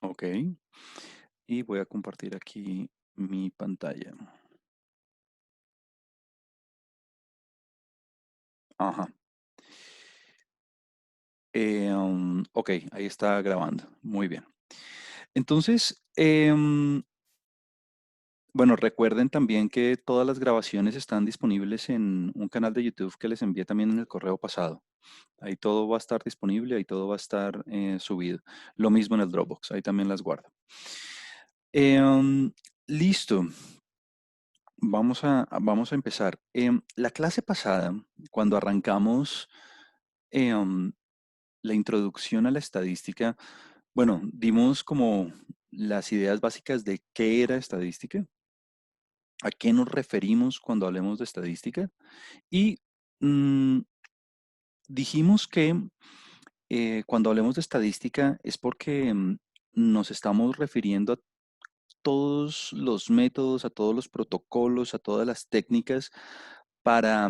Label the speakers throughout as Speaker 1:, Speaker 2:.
Speaker 1: Ok. Y voy a compartir aquí mi pantalla. Ajá. Ok, ahí está grabando. Muy bien. Entonces, bueno, recuerden también que todas las grabaciones están disponibles en un canal de YouTube que les envié también en el correo pasado. Ahí todo va a estar disponible, ahí todo va a estar subido. Lo mismo en el Dropbox, ahí también las guardo. Listo, vamos a empezar. La clase pasada, cuando arrancamos em, la introducción a la estadística, bueno, dimos como las ideas básicas de qué era estadística, a qué nos referimos cuando hablemos de estadística y mm, dijimos que cuando hablemos de estadística es porque nos estamos refiriendo a todos los métodos, a todos los protocolos, a todas las técnicas para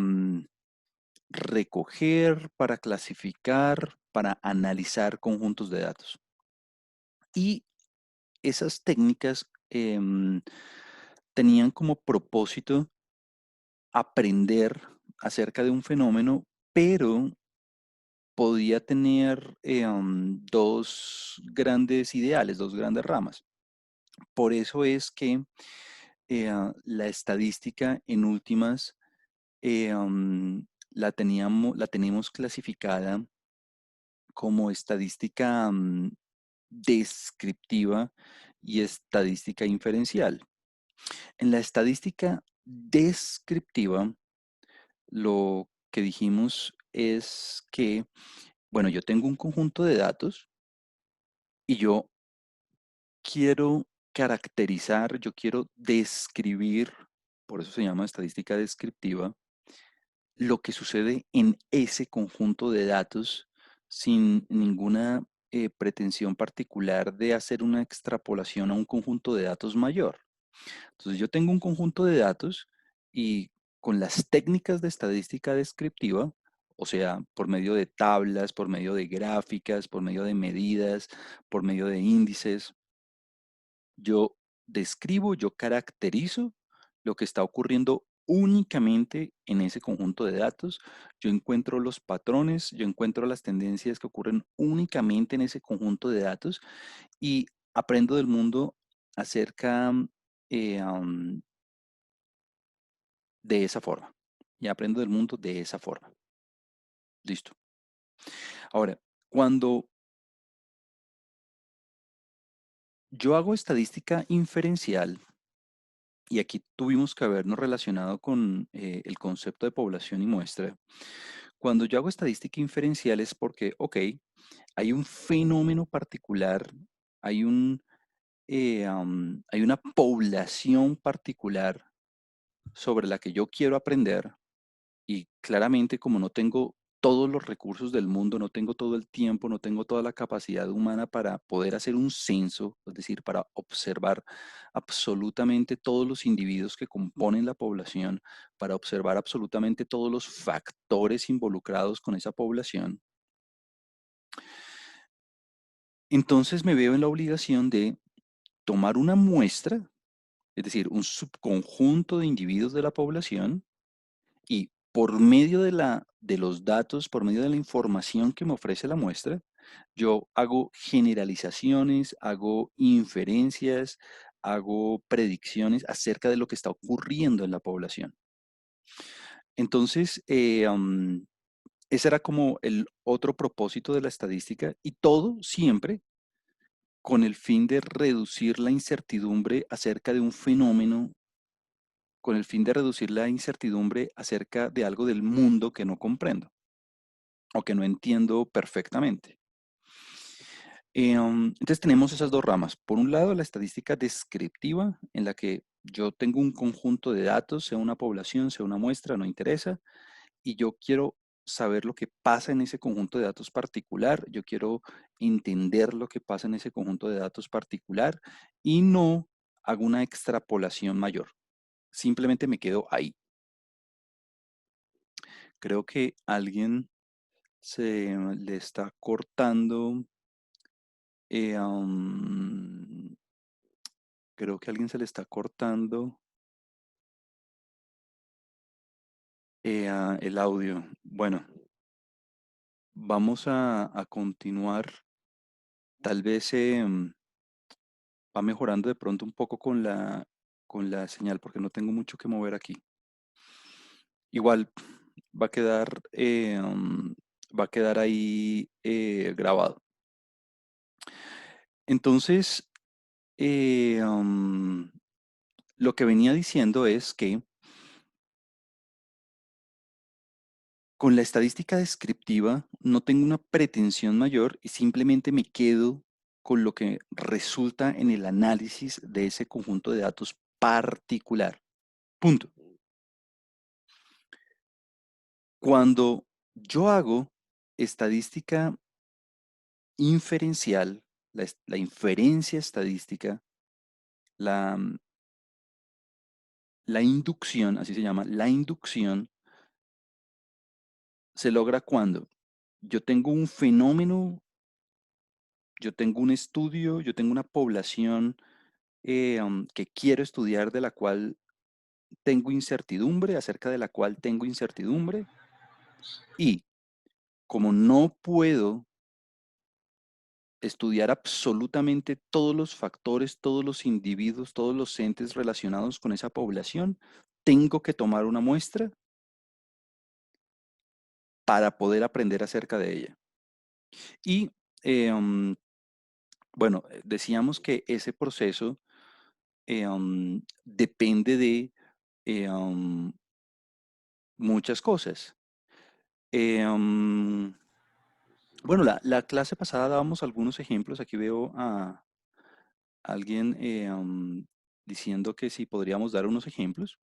Speaker 1: recoger, para clasificar, para analizar conjuntos de datos. Y esas técnicas tenían como propósito aprender acerca de un fenómeno, pero podía tener dos grandes ideales, dos grandes ramas. Por eso es que la estadística en últimas la tenemos clasificada como estadística descriptiva y estadística inferencial. En la estadística descriptiva, lo que dijimos es que, bueno, yo tengo un conjunto de datos y yo quiero caracterizar, yo quiero describir, por eso se llama estadística descriptiva, lo que sucede en ese conjunto de datos sin ninguna pretensión particular de hacer una extrapolación a un conjunto de datos mayor. Entonces yo tengo un conjunto de datos y con las técnicas de estadística descriptiva, o sea, por medio de tablas, por medio de gráficas, por medio de medidas, por medio de índices, yo describo, yo caracterizo lo que está ocurriendo únicamente en ese conjunto de datos. Yo encuentro los patrones, yo encuentro las tendencias que ocurren únicamente en ese conjunto de datos y aprendo del mundo acerca de esa forma. Y aprendo del mundo de esa forma. Listo. Ahora, cuando yo hago estadística inferencial, y aquí tuvimos que habernos relacionado con el concepto de población y muestra. Cuando yo hago estadística inferencial es porque, ok, hay un fenómeno particular, hay hay una población particular sobre la que yo quiero aprender y claramente como no tengo todos los recursos del mundo, no tengo todo el tiempo, no tengo toda la capacidad humana para poder hacer un censo, es decir, para observar absolutamente todos los individuos que componen la población, para observar absolutamente todos los factores involucrados con esa población, entonces me veo en la obligación de tomar una muestra, es decir, un subconjunto de individuos de la población, y por medio de los datos, por medio de la información que me ofrece la muestra, yo hago generalizaciones, hago inferencias, hago predicciones acerca de lo que está ocurriendo en la población. Entonces, ese era como el otro propósito de la estadística y todo siempre con el fin de reducir la incertidumbre acerca de un fenómeno, con el fin de reducir la incertidumbre acerca de algo del mundo que no comprendo o que no entiendo perfectamente. Entonces tenemos esas dos ramas. Por un lado, la estadística descriptiva, en la que yo tengo un conjunto de datos, sea una población, sea una muestra, no interesa, y yo quiero saber lo que pasa en ese conjunto de datos particular, yo quiero entender lo que pasa en ese conjunto de datos particular y no hago una extrapolación mayor. Simplemente me quedo ahí. Creo que alguien se le está cortando Eh, am, creo que a alguien se le está cortando el audio. Bueno, vamos a continuar. Tal vez va mejorando de pronto un poco con la señal, porque no tengo mucho que mover aquí. Igual va a quedar, va a quedar ahí grabado. Entonces, eh, am, lo que venía diciendo es que con la estadística descriptiva no tengo una pretensión mayor y simplemente me quedo con lo que resulta en el análisis de ese conjunto de datos particular. Punto. Cuando yo hago estadística inferencial, la inferencia estadística, la, la inducción, así se llama, la inducción se logra cuando yo tengo un fenómeno, yo tengo un estudio, yo tengo una población que quiero estudiar, de la cual tengo incertidumbre, acerca de la cual tengo incertidumbre, y como no puedo estudiar absolutamente todos los factores, todos los individuos, todos los entes relacionados con esa población, tengo que tomar una muestra para poder aprender acerca de ella. Y um, bueno, decíamos que ese proceso depende de muchas cosas. Eh, um, bueno, la clase pasada dábamos algunos ejemplos. Aquí veo a alguien diciendo que si podríamos dar unos ejemplos.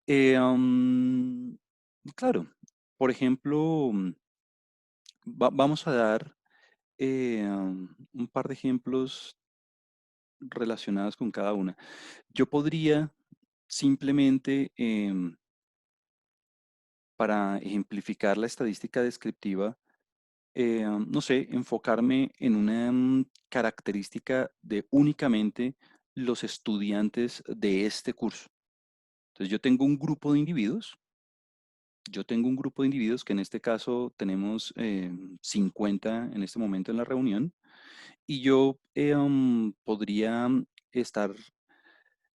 Speaker 1: Eh, um, claro, por ejemplo, vamos a dar un par de ejemplos relacionados con cada una. Yo podría simplemente, para ejemplificar la estadística descriptiva, no sé, enfocarme en una característica de únicamente los estudiantes de este curso. Entonces yo tengo un grupo de individuos que en este caso tenemos 50 en este momento en la reunión, y yo podría estar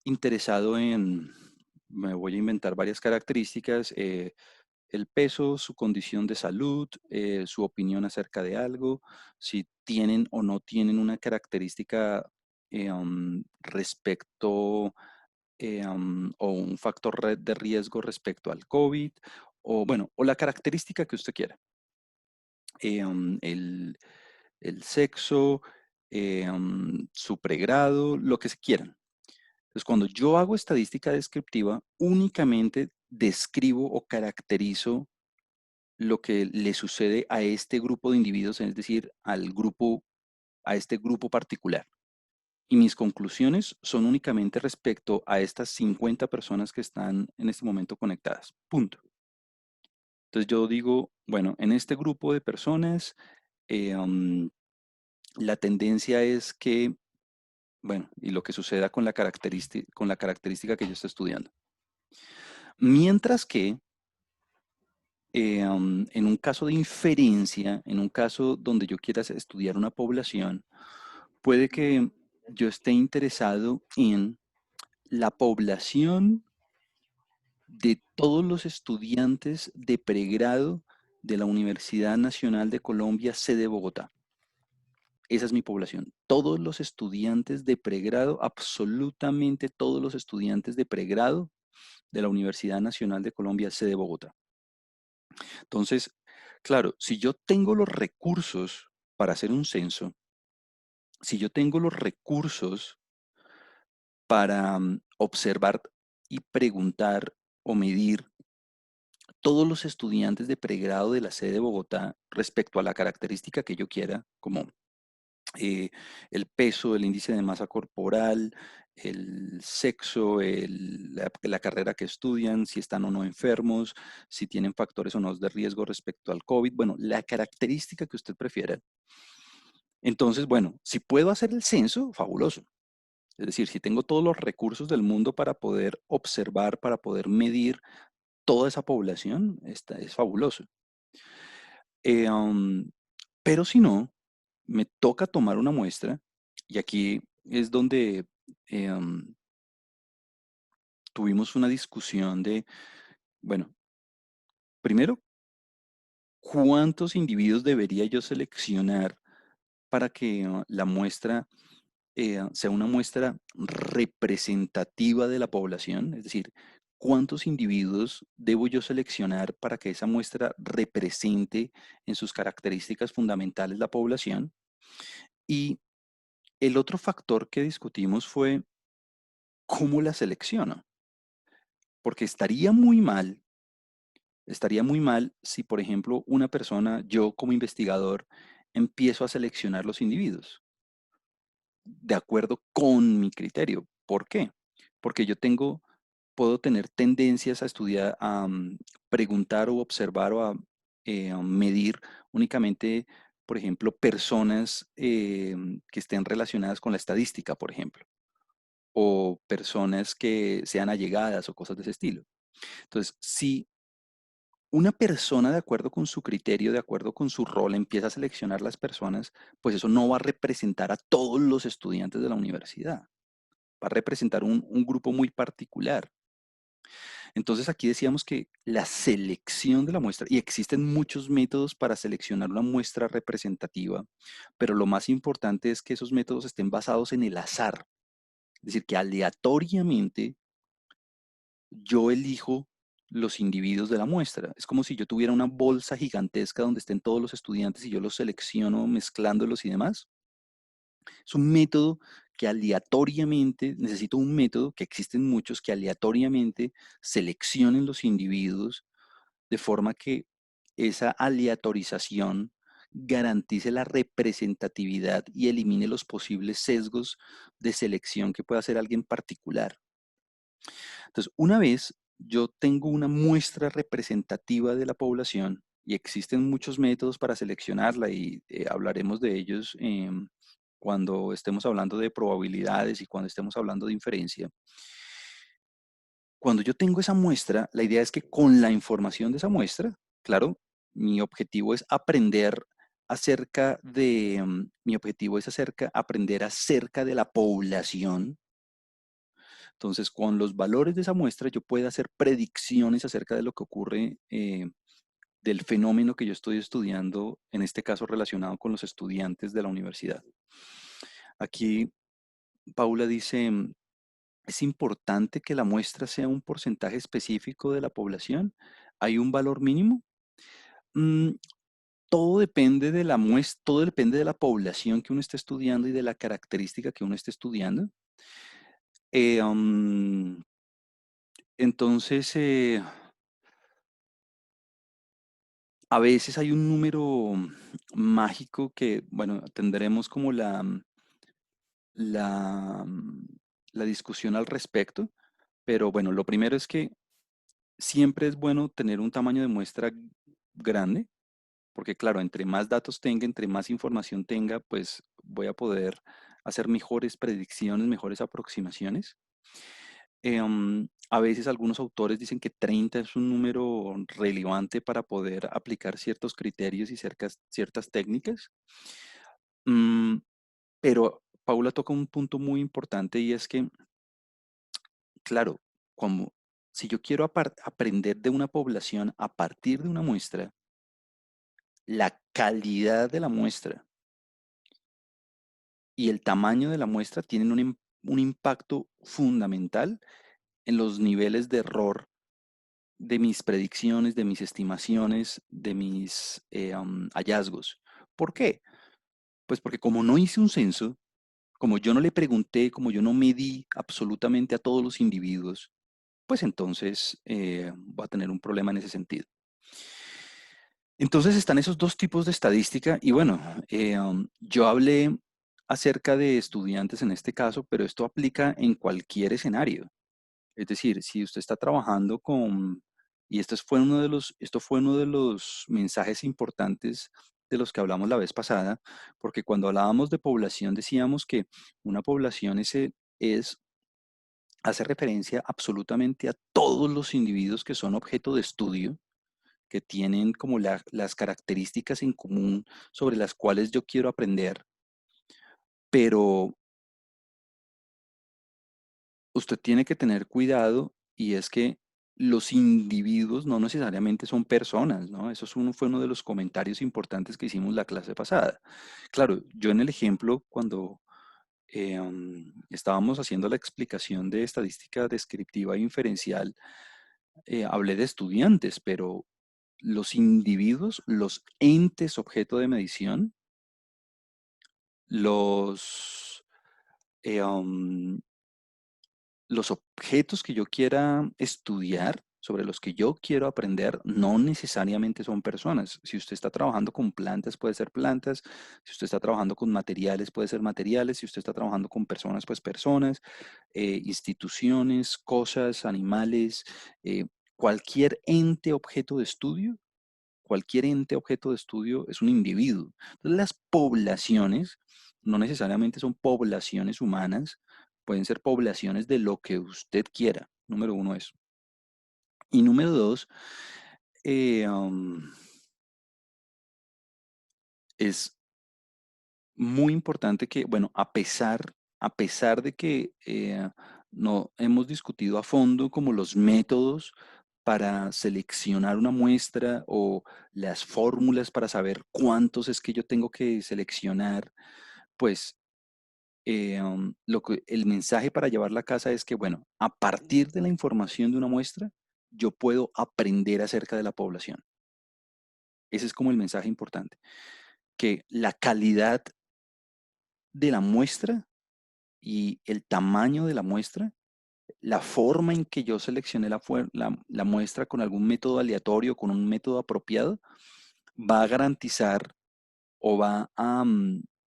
Speaker 1: interesado en, me voy a inventar varias características, el peso, su condición de salud, su opinión acerca de algo, si tienen o no tienen una característica respecto o un factor de riesgo respecto al COVID, o bueno, o la característica que usted quiera. Eh, um, el, el sexo, su pregrado, lo que se quieran. Entonces, cuando yo hago estadística descriptiva, únicamente describo o caracterizo lo que le sucede a este grupo de individuos, es decir, a este grupo particular. Y mis conclusiones son únicamente respecto a estas 50 personas que están en este momento conectadas. Punto. Entonces yo digo, bueno, en este grupo de personas, eh, um, la tendencia es que, bueno, y lo que suceda con la característica que yo estoy estudiando. Mientras que en un caso de inferencia, en un caso donde yo quiera estudiar una población, puede que yo esté interesado en la población de todos los estudiantes de pregrado de la Universidad Nacional de Colombia, sede Bogotá. Esa es mi población. Todos los estudiantes de pregrado, absolutamente todos los estudiantes de pregrado de la Universidad Nacional de Colombia, sede Bogotá. Entonces, claro, si yo tengo los recursos para hacer un censo, si yo tengo los recursos para observar y preguntar o medir todos los estudiantes de pregrado de la sede de Bogotá respecto a la característica que yo quiera, como eh, el peso, el índice de masa corporal, el sexo, la carrera que estudian, si están o no enfermos, si tienen factores o no de riesgo respecto al COVID, bueno, la característica que usted prefiera. Entonces, bueno, si puedo hacer el censo, fabuloso. Es decir, si tengo todos los recursos del mundo para poder observar, para poder medir toda esa población, es fabuloso. Eh, um, pero si no, me toca tomar una muestra y aquí es donde eh, um, tuvimos una discusión de, bueno, primero, ¿cuántos individuos debería yo seleccionar para que la muestra sea una muestra representativa de la población? Es decir, ¿cuántos individuos debo yo seleccionar para que esa muestra represente en sus características fundamentales la población? Y el otro factor que discutimos fue cómo la selecciono, porque estaría muy mal si, por ejemplo, una persona, yo como investigador, empiezo a seleccionar los individuos de acuerdo con mi criterio. ¿Por qué? Porque puedo tener tendencias a estudiar, a preguntar o observar o a medir únicamente, por ejemplo, personas que estén relacionadas con la estadística, por ejemplo, o personas que sean allegadas o cosas de ese estilo. Entonces, si una persona, de acuerdo con su criterio, de acuerdo con su rol, empieza a seleccionar las personas, pues eso no va a representar a todos los estudiantes de la universidad, va a representar un grupo muy particular. Entonces aquí decíamos que la selección de la muestra, y existen muchos métodos para seleccionar una muestra representativa, pero lo más importante es que esos métodos estén basados en el azar, es decir, que aleatoriamente yo elijo los individuos de la muestra. Es como si yo tuviera una bolsa gigantesca donde estén todos los estudiantes y yo los selecciono mezclándolos y demás. Es un método que aleatoriamente, necesito un método, que existen muchos, que aleatoriamente seleccionen los individuos de forma que esa aleatorización garantice la representatividad y elimine los posibles sesgos de selección que pueda hacer alguien particular. Entonces, una vez yo tengo una muestra representativa de la población y existen muchos métodos para seleccionarla y hablaremos de ellos cuando estemos hablando de probabilidades y cuando estemos hablando de inferencia. Cuando yo tengo esa muestra, la idea es que con la información de esa muestra, claro, mi objetivo es aprender mi objetivo es aprender acerca de la población. Entonces, con los valores de esa muestra, yo puedo hacer predicciones acerca de lo que ocurre, del fenómeno que yo estoy estudiando, en este caso relacionado con los estudiantes de la universidad. Aquí Paula dice, ¿es importante que la muestra sea un porcentaje específico de la población? ¿Hay un valor mínimo? Mm, todo depende de la muestra, todo depende de la población que uno esté estudiando y de la característica que uno esté estudiando. Eh, um, entonces, a veces hay un número mágico que, bueno, tendremos como la, la discusión al respecto, pero bueno, lo primero es que siempre es bueno tener un tamaño de muestra grande, porque claro, entre más datos tenga, entre más información tenga, pues voy a poder hacer mejores predicciones, mejores aproximaciones. A veces algunos autores dicen que 30 es un número relevante para poder aplicar ciertos criterios y ciertas técnicas. Mm, pero Paula toca un punto muy importante y es que, claro, como si yo quiero aprender de una población a partir de una muestra, la calidad de la muestra y el tamaño de la muestra tienen un impacto fundamental en los niveles de error de mis predicciones, de mis estimaciones, de mis hallazgos. ¿Por qué? Pues porque como no hice un censo, como yo no le pregunté, como yo no medí absolutamente a todos los individuos, pues entonces va a tener un problema en ese sentido. Entonces están esos dos tipos de estadística y bueno, yo hablé acerca de estudiantes en este caso, pero esto aplica en cualquier escenario. Es decir, si usted está trabajando y esto fue uno de los mensajes importantes de los que hablamos la vez pasada, porque cuando hablábamos de población decíamos que una población es hace referencia absolutamente a todos los individuos que son objeto de estudio, que tienen como las características en común sobre las cuales yo quiero aprender, pero usted tiene que tener cuidado y es que los individuos no necesariamente son personas, ¿no? Fue uno de los comentarios importantes que hicimos la clase pasada. Claro, yo en el ejemplo, cuando estábamos haciendo la explicación de estadística descriptiva e inferencial, hablé de estudiantes, pero los individuos, los entes objeto de medición, los, eh, um, los objetos que yo quiera estudiar, sobre los que yo quiero aprender, no necesariamente son personas. Si usted está trabajando con plantas, puede ser plantas. Si usted está trabajando con materiales, puede ser materiales. Si usted está trabajando con personas, pues personas, instituciones, cosas, animales, cualquier ente objeto de estudio. Cualquier ente objeto de estudio es un individuo. Entonces, las poblaciones no necesariamente son poblaciones humanas, pueden ser poblaciones de lo que usted quiera. Número uno eso. Y número dos, eh, um, es muy importante que, bueno, a pesar de que no hemos discutido a fondo como los métodos para seleccionar una muestra o las fórmulas para saber cuántos es que yo tengo que seleccionar, pues el mensaje para llevarla a casa es que, bueno, a partir de la información de una muestra, yo puedo aprender acerca de la población. Ese es como el mensaje importante, que la calidad de la muestra y el tamaño de la muestra, la forma en que yo seleccioné la muestra con algún método aleatorio, con un método apropiado, va a garantizar o va a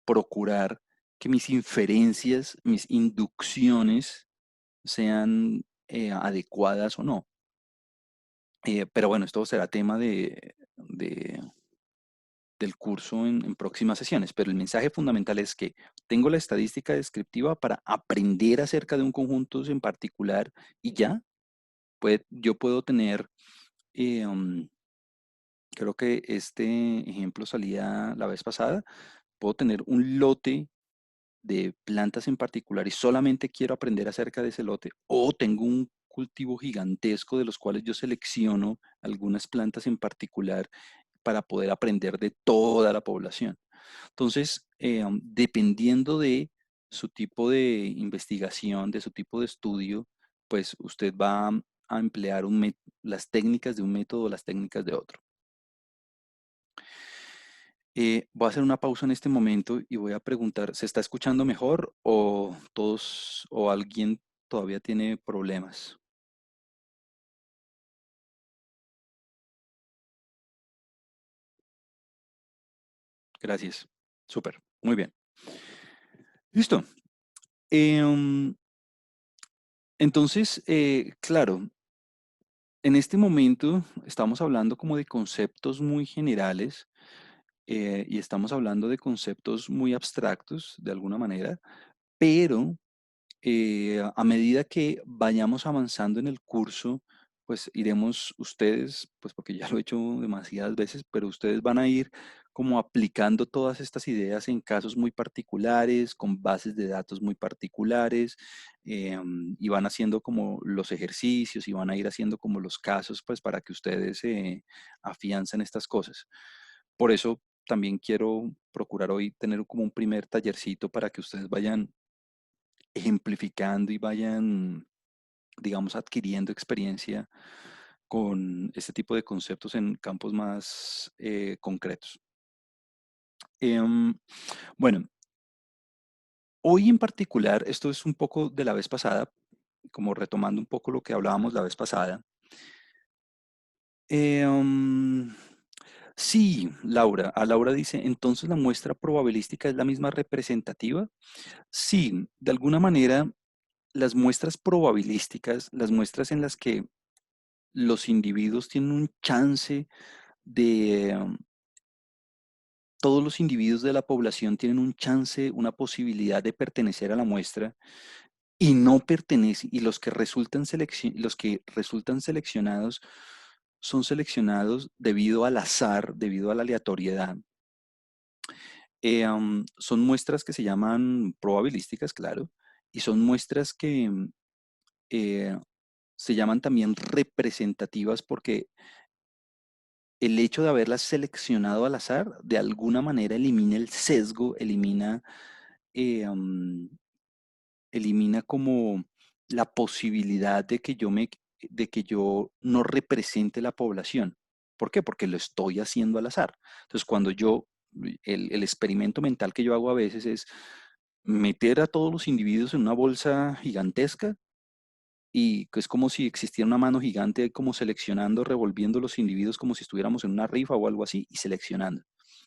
Speaker 1: procurar que mis inferencias, mis inducciones sean adecuadas o no. Pero bueno, esto será tema del curso en próximas sesiones, pero el mensaje fundamental es que tengo la estadística descriptiva para aprender acerca de un conjunto en particular y ya, yo puedo tener, eh, um, creo que este ejemplo salía la vez pasada, puedo tener un lote de plantas en particular y solamente quiero aprender acerca de ese lote, o tengo un cultivo gigantesco de los cuales yo selecciono algunas plantas en particular para poder aprender de toda la población. Entonces, dependiendo de su tipo de investigación, de su tipo de estudio, pues usted va a emplear las técnicas de un método o las técnicas de otro. Voy a hacer una pausa en este momento y voy a preguntar, ¿se está escuchando mejor o todos o alguien todavía tiene problemas? Gracias. Súper. Muy bien. Listo. Em, entonces, claro, en este momento estamos hablando como de conceptos muy generales y estamos hablando de conceptos muy abstractos de alguna manera, pero a medida que vayamos avanzando en el curso, pues iremos ustedes, pues porque ya lo he hecho demasiadas veces, pero ustedes van a ir como aplicando todas estas ideas en casos muy particulares, con bases de datos muy particulares, y van haciendo como los ejercicios y van a ir haciendo como los casos, pues para que ustedes afiancen estas cosas. Por eso también quiero procurar hoy tener como un primer tallercito para que ustedes vayan ejemplificando y vayan, digamos, adquiriendo experiencia con este tipo de conceptos en campos más concretos. Em, bueno, hoy en particular, esto es un poco de la vez pasada, como retomando un poco lo que hablábamos la vez pasada. Em, sí, Laura, a Laura dice, entonces la muestra probabilística es la misma representativa. Sí, de alguna manera, las muestras probabilísticas, las muestras en las que los individuos tienen un chance de todos los individuos de la población tienen un chance, una posibilidad de pertenecer a la muestra y no pertenecen, y los que resultan seleccionados son seleccionados debido al azar, debido a la aleatoriedad. Son muestras que se llaman probabilísticas, claro, y son muestras que eh, se llaman también representativas porque el hecho de haberlas seleccionado al azar de alguna manera elimina el sesgo, eh, am, elimina como la posibilidad de que yo no represente la población. ¿Por qué? Porque lo estoy haciendo al azar. Entonces, el experimento mental que yo hago a veces es meter a todos los individuos en una bolsa gigantesca y que es como si existiera una mano gigante como seleccionando, revolviendo los individuos como si estuviéramos en una rifa o algo así y seleccionando.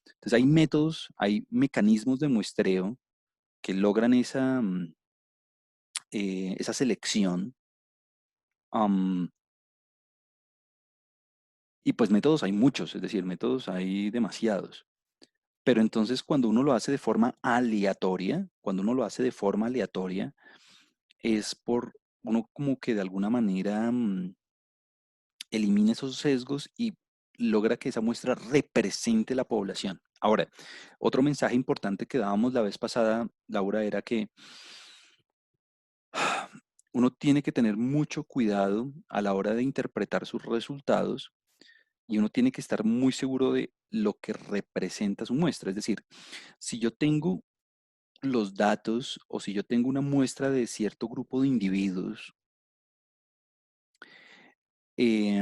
Speaker 1: Entonces hay métodos, hay mecanismos de muestreo que logran esa selección. am, y pues métodos hay muchos, es decir, métodos hay demasiados. Pero entonces cuando uno lo hace de forma aleatoria, cuando uno lo hace de forma aleatoria, es por uno como que de alguna manera elimina esos sesgos y logra que esa muestra represente la población. Ahora, otro mensaje importante que dábamos la vez pasada, Laura, era que uno tiene que tener mucho cuidado a la hora de interpretar sus resultados y uno tiene que estar muy seguro de lo que representa su muestra. Es decir, si yo tengo los datos o si yo tengo una muestra de cierto grupo de individuos, eh,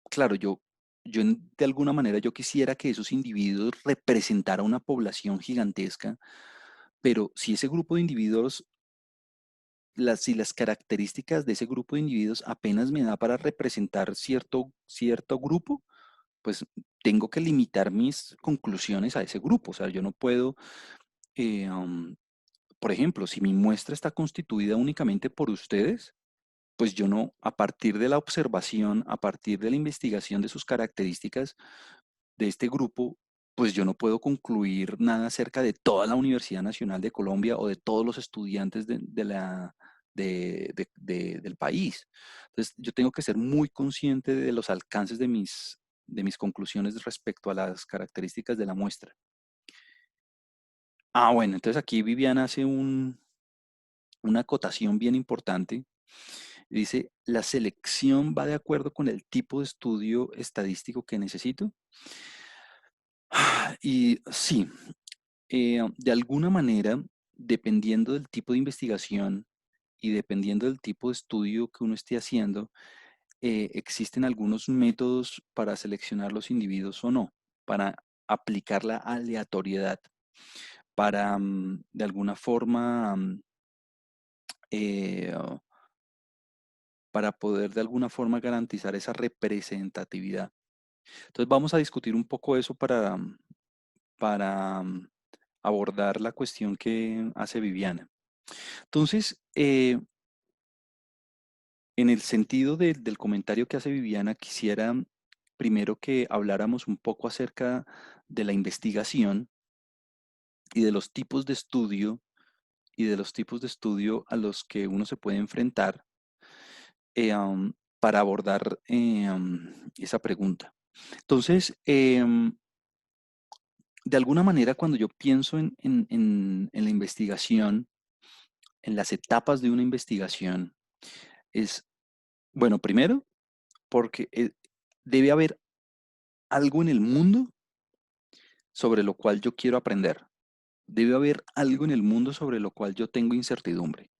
Speaker 1: claro, de alguna manera yo quisiera que esos individuos representara una población gigantesca, pero si ese grupo de individuos, si las características de ese grupo de individuos apenas me da para representar cierto grupo, pues tengo que limitar mis conclusiones a ese grupo. O sea, yo no puedo, eh, um, por ejemplo, si mi muestra está constituida únicamente por ustedes, pues yo no, a partir de la observación, a partir de la investigación de sus características, de este grupo, pues yo no puedo concluir nada acerca de toda la Universidad Nacional de Colombia o de todos los estudiantes del país. Entonces, yo tengo que ser muy consciente de los alcances de mis conclusiones respecto a las características de la muestra. Ah, bueno, entonces aquí Viviana hace una acotación bien importante. Dice, la selección va de acuerdo con el tipo de estudio estadístico que necesito. Y sí, de alguna manera, dependiendo del tipo de investigación y dependiendo del tipo de estudio que uno esté haciendo, existen algunos métodos para seleccionar los individuos o no, para aplicar la aleatoriedad, para de alguna forma, eh, para poder de alguna forma garantizar esa representatividad. Entonces vamos a discutir un poco eso para abordar la cuestión que hace Viviana. Entonces, en el sentido del comentario que hace Viviana, quisiera primero que habláramos un poco acerca de la investigación y de los tipos de estudio a los que uno se puede enfrentar para abordar esa pregunta. Entonces, de alguna manera, cuando yo pienso en la investigación, en las etapas de una investigación, es, bueno, primero, porque debe haber algo en el mundo sobre lo cual yo quiero aprender. Debe haber algo en el mundo sobre lo cual yo tengo incertidumbre.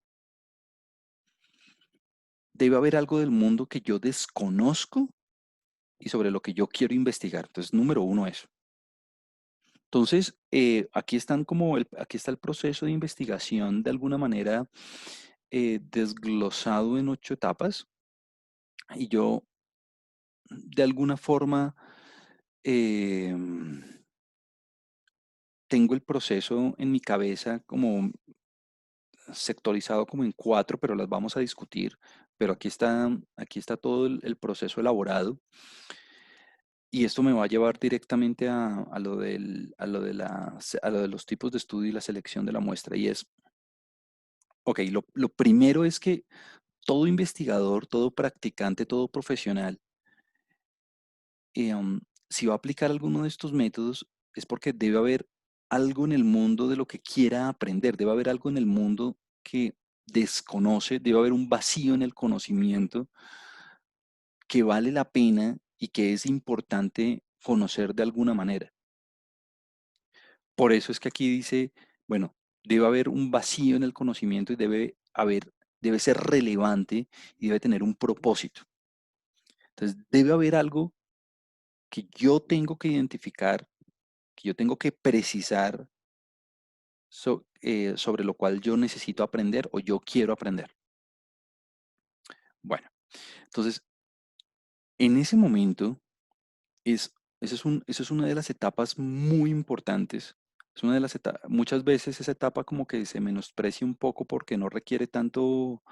Speaker 1: Debe haber algo del mundo que yo desconozco y sobre lo que yo quiero investigar. Entonces, número uno, eso. Entonces, aquí está el proceso de investigación de alguna manera desglosado en 8 etapas y yo de alguna forma tengo el proceso en mi cabeza como sectorizado como en 4, pero las vamos a discutir. Pero aquí está todo el proceso elaborado. Y esto me va a llevar directamente a lo a lo de los tipos de estudio y la selección de la muestra. Y es, ok, lo primero es que todo investigador, todo practicante, todo profesional, si va a aplicar alguno de estos métodos, es porque debe haber algo en el mundo de lo que quiera aprender, debe haber algo en el mundo que desconoce, debe haber un vacío en el conocimiento que vale la pena y que es importante conocer de alguna manera. Por eso es que aquí dice, bueno, debe haber un vacío en el conocimiento y debe ser relevante y debe tener un propósito. Entonces, debe haber algo que yo tengo que identificar, que yo tengo que precisar sobre lo cual yo necesito aprender o yo quiero aprender. Bueno, entonces, en ese momento, Es, eso es una de las etapas muy importantes. Es una de las etapas, muchas veces esa etapa como que se menosprecia un poco porque no requiere tanto,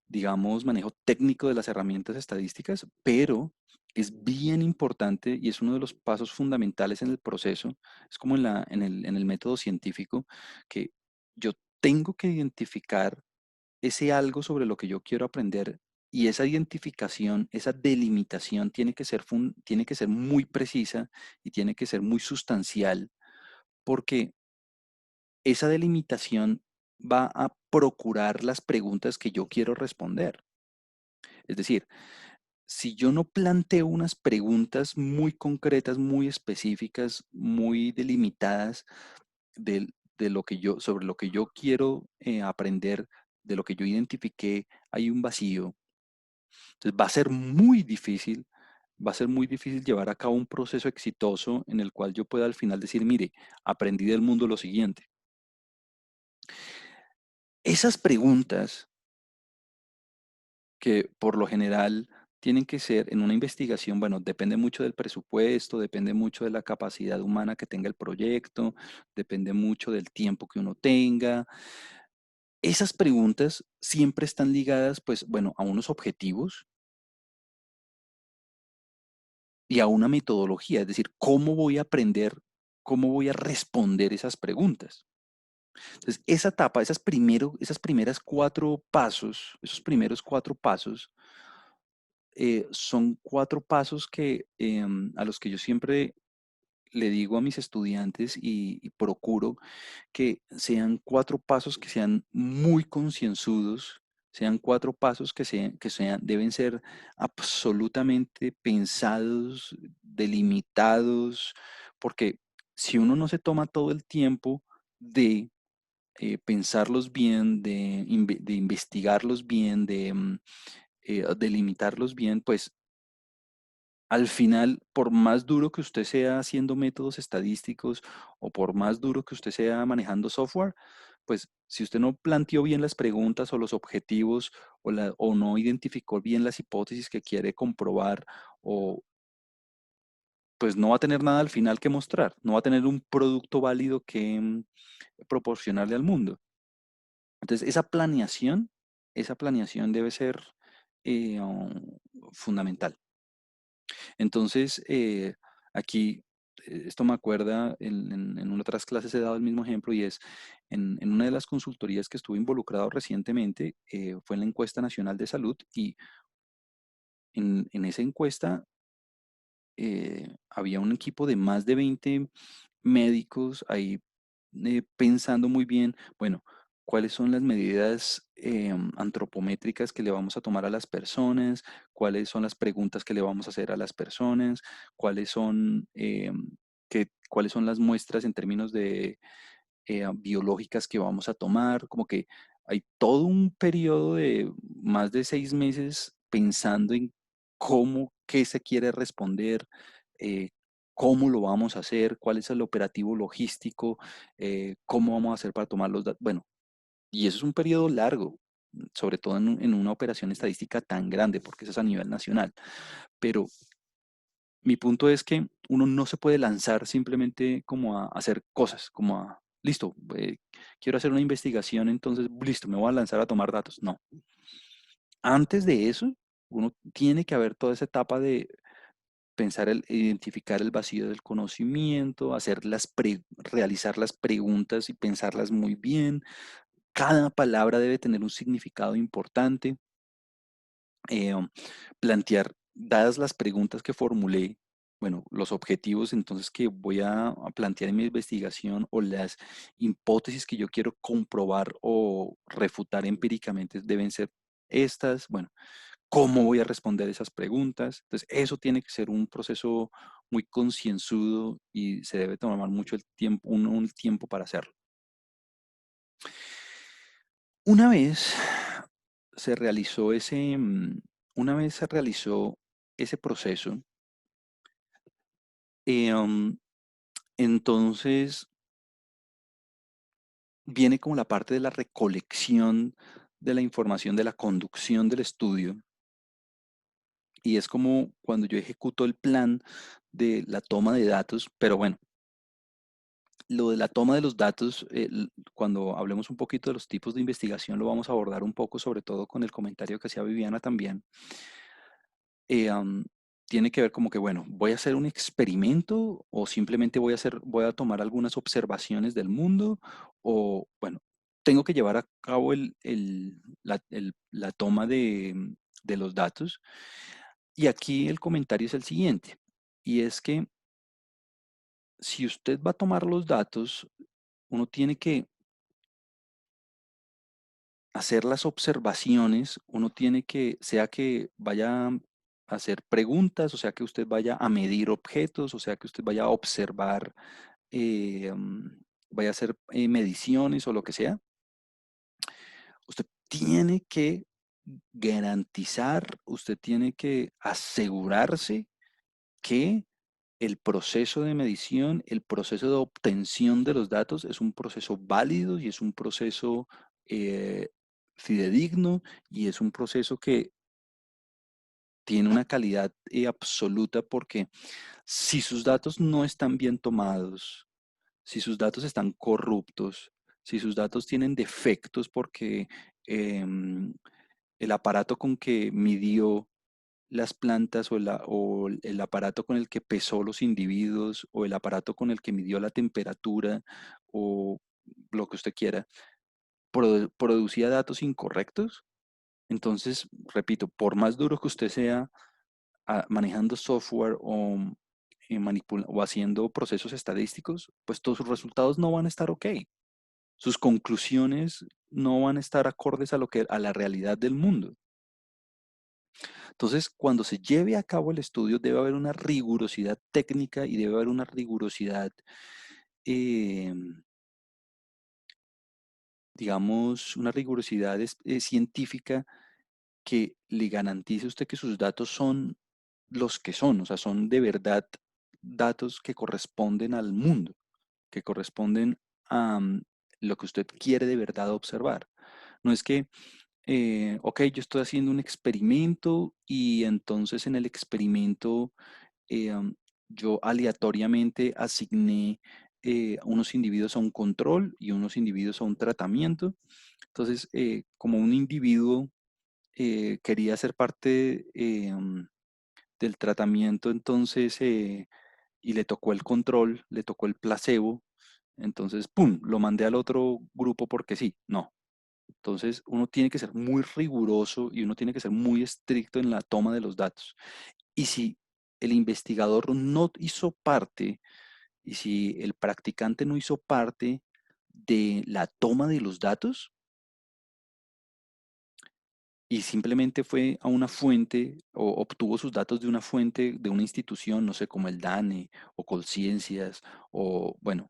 Speaker 1: digamos, manejo técnico de las herramientas estadísticas, pero es bien importante y es uno de los pasos fundamentales en el proceso. Es como en el método científico, que yo tengo que identificar ese algo sobre lo que yo quiero aprender y esa identificación, esa delimitación tiene que ser muy precisa y tiene que ser muy sustancial porque esa delimitación va a procurar las preguntas que yo quiero responder. Es decir, si yo no planteo unas preguntas muy concretas, muy específicas, muy delimitadas de lo que sobre lo que yo quiero aprender, de lo que yo identifiqué, hay un vacío. Entonces va a ser muy difícil llevar a cabo un proceso exitoso en el cual yo pueda al final decir, mire, aprendí del mundo lo siguiente. Esas preguntas que por lo general tienen que ser en una investigación, bueno, depende mucho del presupuesto, depende mucho de la capacidad humana que tenga el proyecto, depende mucho del tiempo que uno tenga. Esas preguntas siempre están ligadas, pues, bueno, a unos objetivos y a una metodología, es decir, cómo voy a aprender, cómo voy a responder esas preguntas. Entonces, esa etapa, esas primeras cuatro pasos, esos primeros cuatro pasos, son cuatro pasos a los que yo siempre le digo a mis estudiantes y procuro que sean cuatro pasos que sean muy concienzudos, sean cuatro pasos deben ser absolutamente pensados, delimitados, porque si uno no se toma todo el tiempo de pensarlos bien, de investigarlos bien, delimitarlos bien, pues al final, por más duro que usted sea haciendo métodos estadísticos o por más duro que usted sea manejando software, pues si usted no planteó bien las preguntas o los objetivos o no identificó bien las hipótesis que quiere comprobar, o pues no va a tener nada al final que mostrar, no va a tener un producto válido que proporcionarle al mundo. Entonces, esa planeación debe ser fundamental. Entonces, aquí, esto me acuerda, en otras clases he dado el mismo ejemplo y es, en una de las consultorías que estuve involucrado recientemente, fue en la encuesta nacional de salud y en esa encuesta había un equipo de más de 20 médicos ahí pensando muy bien, bueno, cuáles son las medidas antropométricas que le vamos a tomar a las personas, cuáles son las preguntas que le vamos a hacer a las personas, cuáles son, cuáles son las muestras en términos de biológicas que vamos a tomar, como que hay todo un periodo de más de 6 meses pensando en qué se quiere responder, eh, cómo lo vamos a hacer, cuál es el operativo logístico, cómo vamos a hacer para tomar los datos. Bueno, y eso es un periodo largo, sobre todo en una operación estadística tan grande, porque eso es a nivel nacional. Pero mi punto es que uno no se puede lanzar simplemente como a hacer cosas, como a, listo, quiero hacer una investigación, entonces, listo, me voy a lanzar a tomar datos. No. Antes de eso, uno tiene que haber toda esa etapa identificar el vacío del conocimiento, realizar las preguntas y pensarlas muy bien. Cada palabra debe tener un significado importante. um, Plantear, dadas las preguntas que formulé, bueno, los objetivos entonces que voy a plantear en mi investigación o las hipótesis que yo quiero comprobar o refutar empíricamente deben ser estas. Bueno, ¿cómo voy a responder esas preguntas? Entonces, eso tiene que ser un proceso muy concienzudo y se debe tomar mucho el tiempo, un tiempo para hacerlo. Una vez se realizó una vez se realizó ese proceso, eh, um, entonces viene como la parte de la recolección de la información, de la conducción del estudio, y es como cuando yo ejecuto el plan de la toma de datos, pero bueno, lo de la toma de los datos, cuando hablemos un poquito de los tipos de investigación, lo vamos a abordar un poco, sobre todo con el comentario que hacía Viviana también. eh, am, Tiene que ver como que, bueno, voy a hacer un experimento o simplemente voy a tomar algunas observaciones del mundo o, bueno, tengo que llevar a cabo la toma de los datos. Y aquí el comentario es el siguiente, y es que si usted va a tomar los datos, uno tiene que hacer las observaciones, uno tiene que, sea que vaya a hacer preguntas, o sea que usted vaya a medir objetos, o sea que usted vaya a observar, vaya a hacer mediciones o lo que sea, usted tiene que garantizar, usted tiene que asegurarse que el proceso de medición, el proceso de obtención de los datos es un proceso válido y es un proceso eh, fidedigno y es un proceso que tiene una calidad absoluta, porque si sus datos no están bien tomados, si sus datos están corruptos, si sus datos tienen defectos porque em, el aparato con que midió las plantas o el aparato con el que pesó los individuos o el aparato con el que midió la temperatura o lo que usted quiera, producía datos incorrectos, entonces, repito, por más duro que usted sea manejando software o haciendo procesos estadísticos, pues todos sus resultados no van a estar ok. Sus conclusiones no van a estar acordes a la realidad del mundo. Entonces, cuando se lleve a cabo el estudio, debe haber una rigurosidad técnica y debe haber una rigurosidad, eh, digamos, una rigurosidad científica que le garantice a usted que sus datos son los que son, o sea, son de verdad datos que corresponden al mundo, que corresponden a lo que usted quiere de verdad observar. No es que ok, yo estoy haciendo un experimento y entonces en el experimento yo aleatoriamente asigné unos individuos a un control y unos individuos a un tratamiento. Entonces, como un individuo quería ser parte del tratamiento, entonces, y le tocó el control, le tocó el placebo, entonces, ¡pum!, lo mandé al otro grupo porque sí, no. Entonces, uno tiene que ser muy riguroso y uno tiene que ser muy estricto en la toma de los datos. Y si el investigador no hizo parte, y si el practicante no hizo parte de la toma de los datos y simplemente fue a una fuente o obtuvo sus datos de una fuente, de una institución, no sé, como el DANE o Colciencias, o bueno,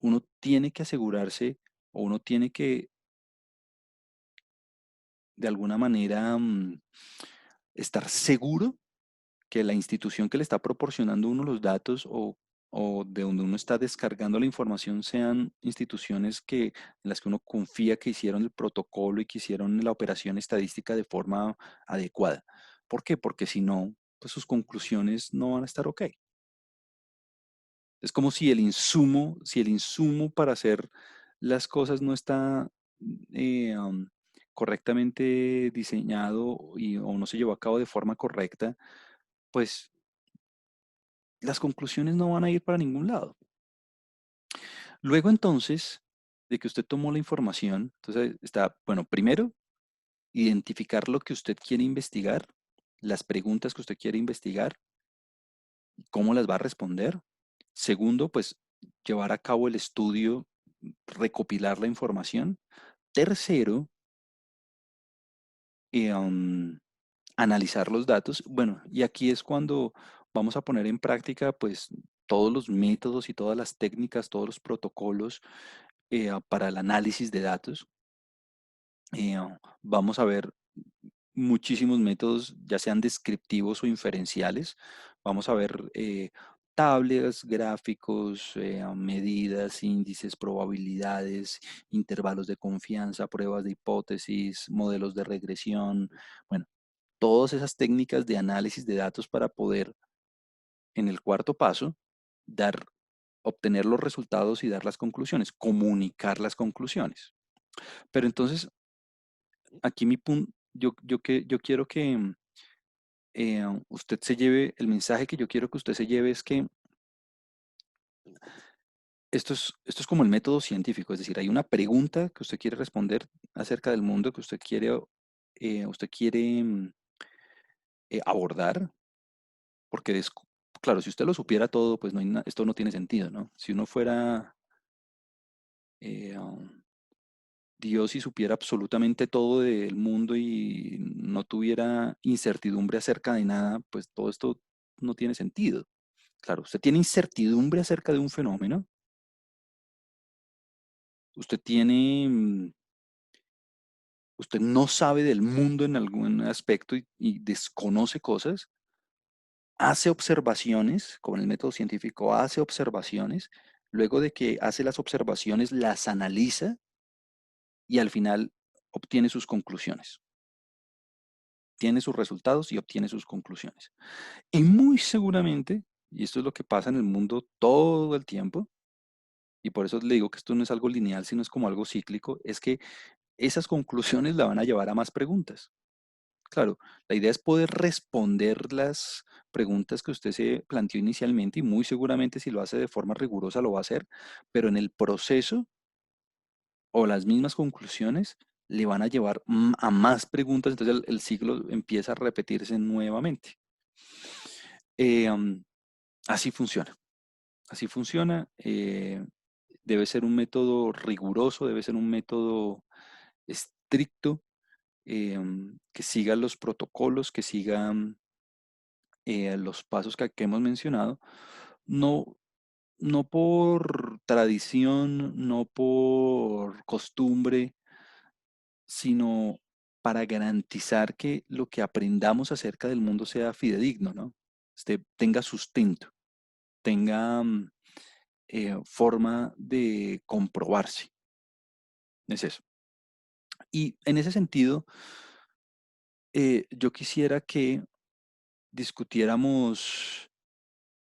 Speaker 1: uno tiene que asegurarse o uno tiene que de alguna manera estar seguro que la institución que le está proporcionando uno los datos o de donde uno está descargando la información sean instituciones en las que uno confía que hicieron el protocolo y que hicieron la operación estadística de forma adecuada. ¿Por qué? Porque si no, pues sus conclusiones no van a estar ok. Es como si el insumo para hacer las cosas no está correctamente diseñado o no se llevó a cabo de forma correcta, pues las conclusiones no van a ir para ningún lado. Luego entonces, de que usted tomó la información, entonces está, bueno, primero, identificar lo que usted quiere investigar, las preguntas que usted quiere investigar, cómo las va a responder. Segundo, pues llevar a cabo el estudio, recopilar la información. Tercero, eh, um, analizar los datos. Bueno, y aquí es cuando vamos a poner en práctica pues todos los métodos y todas las técnicas, todos los protocolos para el análisis de datos. Vamos a ver muchísimos métodos, ya sean descriptivos o inferenciales. Vamos a ver tablas, gráficos, medidas, índices, probabilidades, intervalos de confianza, pruebas de hipótesis, modelos de regresión. Bueno, todas esas técnicas de análisis de datos para poder, en el cuarto paso, dar, obtener los resultados y dar las conclusiones, comunicar las conclusiones. Pero entonces, aquí mi punto, yo quiero que usted se lleve, el mensaje que yo quiero que usted se lleve es que esto es como el método científico, es decir, hay una pregunta que usted quiere responder acerca del mundo que usted quiere abordar, porque claro, si usted lo supiera todo, pues no hay esto no tiene sentido, ¿no? Si uno fuera Dios y supiera absolutamente todo del mundo y no tuviera incertidumbre acerca de nada, pues todo esto no tiene sentido. Claro, usted tiene incertidumbre acerca de un fenómeno, usted tiene, usted no sabe del mundo en algún aspecto y desconoce cosas, hace observaciones, con el método científico hace observaciones, luego de que hace las observaciones las analiza y al final obtiene sus conclusiones, tiene sus resultados y obtiene sus conclusiones. Y muy seguramente, y esto es lo que pasa en el mundo todo el tiempo, y por eso le digo que esto no es algo lineal, sino es como algo cíclico, es que esas conclusiones la van a llevar a más preguntas. Claro, la idea es poder responder las preguntas que usted se planteó inicialmente y muy seguramente si lo hace de forma rigurosa lo va a hacer, pero en el proceso o las mismas conclusiones le van a llevar a más preguntas, entonces el ciclo empieza a repetirse nuevamente. Eh, um, Así funciona, así funciona. Debe ser un método riguroso, debe ser un método estricto, que siga los protocolos, que siga los pasos que hemos mencionado, no, no por tradición, no por costumbre, sino para garantizar que lo que aprendamos acerca del mundo sea fidedigno, ¿no? Tenga sustento, tenga forma de comprobarse. Es eso. Y en ese sentido, yo quisiera que discutiéramos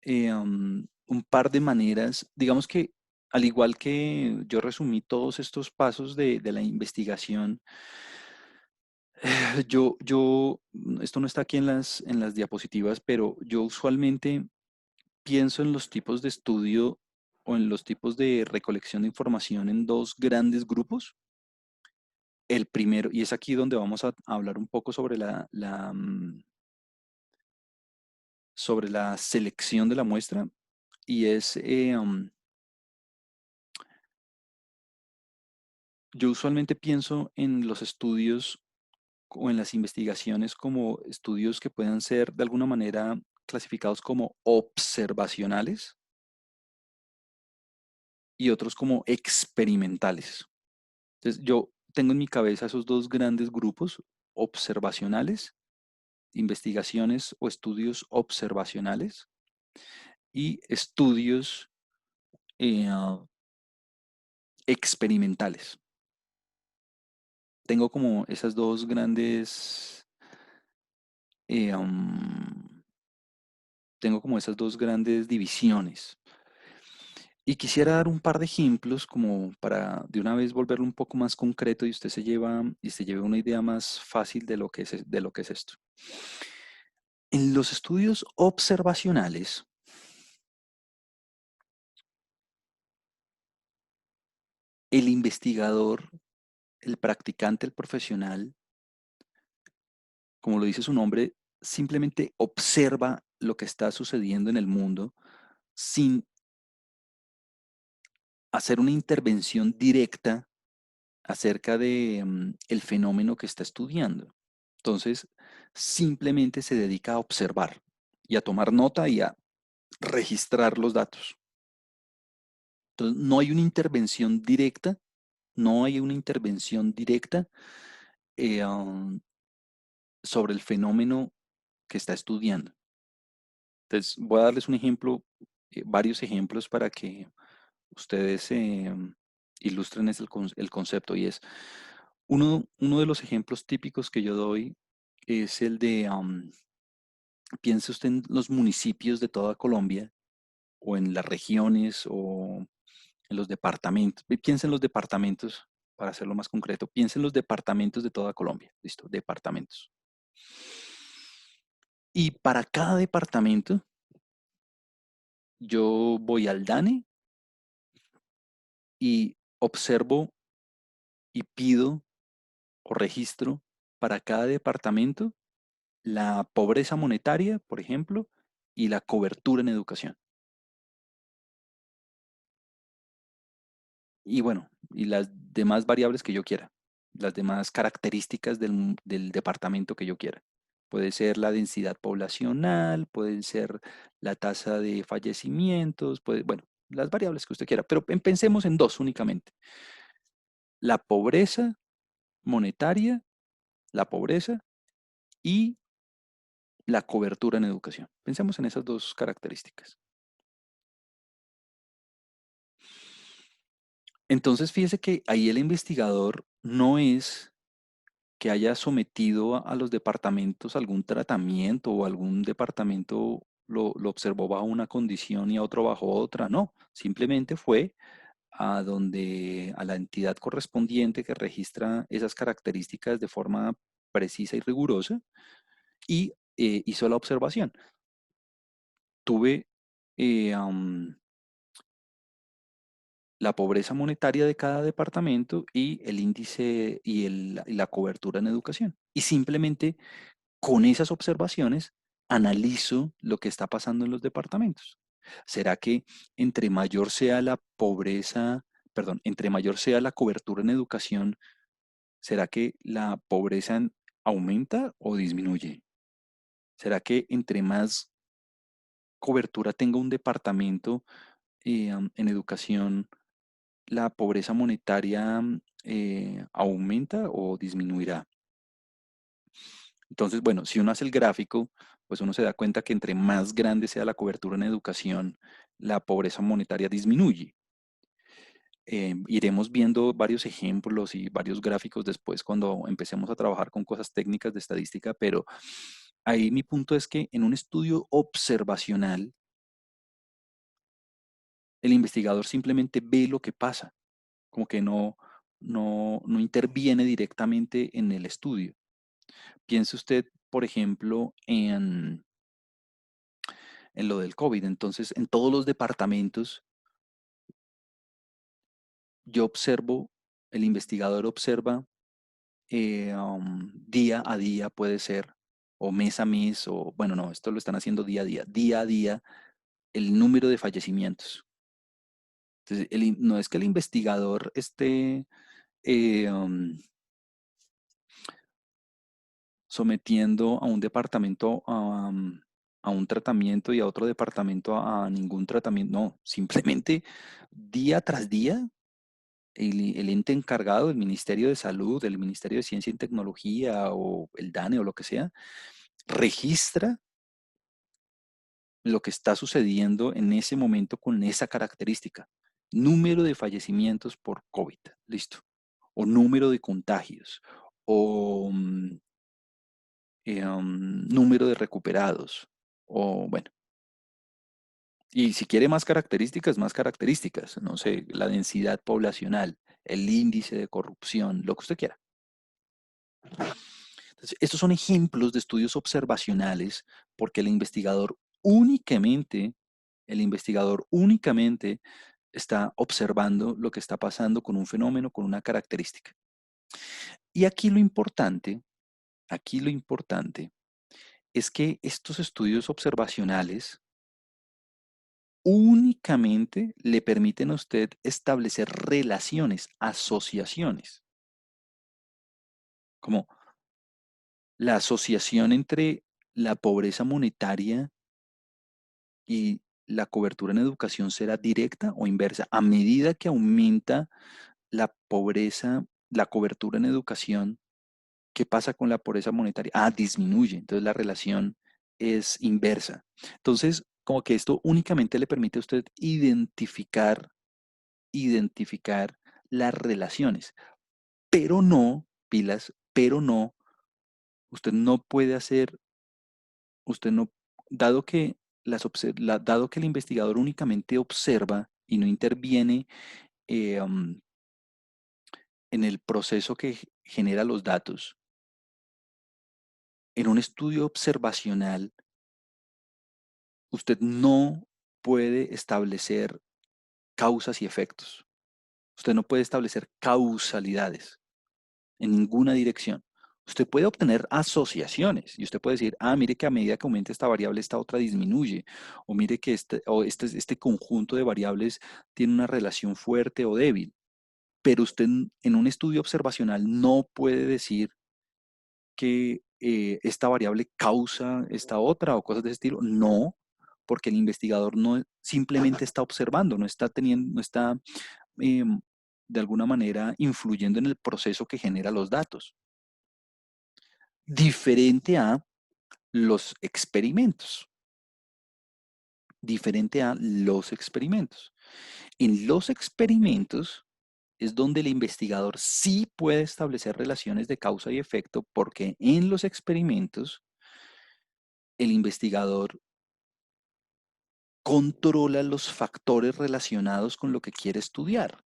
Speaker 1: un par de maneras, digamos que al igual que yo resumí todos estos pasos de la investigación, esto no está aquí en las diapositivas, pero yo usualmente pienso en los tipos de estudio o en los tipos de recolección de información en dos grandes grupos. El primero, y es aquí donde vamos a hablar un poco sobre sobre la selección de la muestra, y es, yo usualmente pienso en los estudios o en las investigaciones como estudios que puedan ser de alguna manera clasificados como observacionales y otros como experimentales. Entonces, yo tengo en mi cabeza esos dos grandes grupos, observacionales, investigaciones o estudios observacionales y estudios eh, experimentales. Tengo como esas dos grandes, eh, um, tengo como esas dos grandes divisiones. Y quisiera dar un par de ejemplos como para de una vez volverlo un poco más concreto y usted se lleve una idea más fácil de lo que es esto. En los estudios observacionales, El investigador, el practicante, el profesional, como lo dice su nombre, simplemente observa lo que está sucediendo en el mundo sin hacer una intervención directa acerca de el fenómeno que está estudiando. Entonces, simplemente se dedica a observar y a tomar nota y a registrar los datos. Entonces, no hay una intervención directa, no hay una intervención directa eh, um, sobre el fenómeno que está estudiando. Entonces, voy a darles un ejemplo, varios ejemplos para que ustedes ilustren el concepto y es, uno de los ejemplos típicos que yo doy es el de, piense usted en los municipios de toda Colombia o en las regiones o en los departamentos. Piense en los departamentos, para hacerlo más concreto, piense en los departamentos de toda Colombia. Listo, departamentos. Y para cada departamento, yo voy al DANE y observo y pido o registro para cada departamento la pobreza monetaria, por ejemplo, y la cobertura en educación. Y bueno, y las demás variables que yo quiera, las demás características del departamento que yo quiera. Puede ser la densidad poblacional, puede ser la tasa de fallecimientos, puede, bueno, las variables que usted quiera, pero pensemos en dos únicamente. La pobreza monetaria, la pobreza y la cobertura en educación. Pensemos en esas dos características. Entonces, fíjese que ahí el investigador no es que haya sometido a los departamentos algún tratamiento o algún departamento lo observó bajo una condición y a otro bajo otra, no, simplemente fue a donde a la entidad correspondiente que registra esas características de forma precisa y rigurosa y hizo la observación. Tuve la pobreza monetaria de cada departamento y el índice y la cobertura en educación. Y simplemente con esas observaciones analizo lo que está pasando en los departamentos. ¿Será que entre mayor sea la pobreza, perdón, entre mayor sea la cobertura en educación, será que la pobreza aumenta o disminuye? ¿Será que entre más cobertura tenga un departamento en educación, la pobreza monetaria aumenta o disminuirá? Entonces, bueno, si uno hace el gráfico, pues uno se da cuenta que entre más grande sea la cobertura en educación, la pobreza monetaria disminuye. Iremos viendo varios ejemplos y varios gráficos después cuando empecemos a trabajar con cosas técnicas de estadística, pero ahí mi punto es que en un estudio observacional, el investigador simplemente ve lo que pasa, como que no interviene directamente en el estudio. Piense usted, por ejemplo, en lo del COVID. Entonces, en todos los departamentos, yo observo, el investigador observa día a día, puede ser, o mes a mes, o bueno, no, esto lo están haciendo día a día, el número de fallecimientos. Entonces, no es que el investigador esté eh, um, sometiendo a un departamento a un tratamiento y a otro departamento a ningún tratamiento, no, simplemente día tras día el ente encargado, el Ministerio de Salud, el Ministerio de Ciencia y Tecnología o el DANE o lo que sea, registra lo que está sucediendo en ese momento con esa característica. Número de fallecimientos por COVID, listo. O número de contagios, o número de recuperados, o bueno. Y si quiere más características, no sé, la densidad poblacional, el índice de corrupción, lo que usted quiera. Entonces, estos son ejemplos de estudios observacionales porque el investigador únicamente está observando lo que está pasando con un fenómeno, con una característica. Y aquí lo importante es que estos estudios observacionales únicamente le permiten a usted establecer relaciones, asociaciones, como la asociación entre la pobreza monetaria y la cobertura en educación será directa o inversa. A medida que aumenta la pobreza, la cobertura en educación, ¿qué pasa con la pobreza monetaria? Ah, disminuye. Entonces la relación es inversa. Entonces, como que esto únicamente le permite a usted identificar las relaciones, pero no, pilas, pero no, usted no puede hacer, usted no, dado que dado que el investigador únicamente observa y no interviene um, en el proceso que genera los datos, en un estudio observacional, usted no puede establecer causas y efectos. Usted no puede establecer causalidades en ninguna dirección. Usted puede obtener asociaciones y usted puede decir, ah, mire que a medida que aumenta esta variable, esta otra disminuye, o mire que este conjunto de variables tiene una relación fuerte o débil, pero usted en un estudio observacional no puede decir que esta variable causa esta otra o cosas de ese estilo. No, porque el investigador no simplemente está observando, no está teniendo, no está em, de alguna manera influyendo en el proceso que genera los datos. Diferente a los experimentos. Diferente a los experimentos. En los experimentos es donde el investigador sí puede establecer relaciones de causa y efecto porque en los experimentos el investigador controla los factores relacionados con lo que quiere estudiar.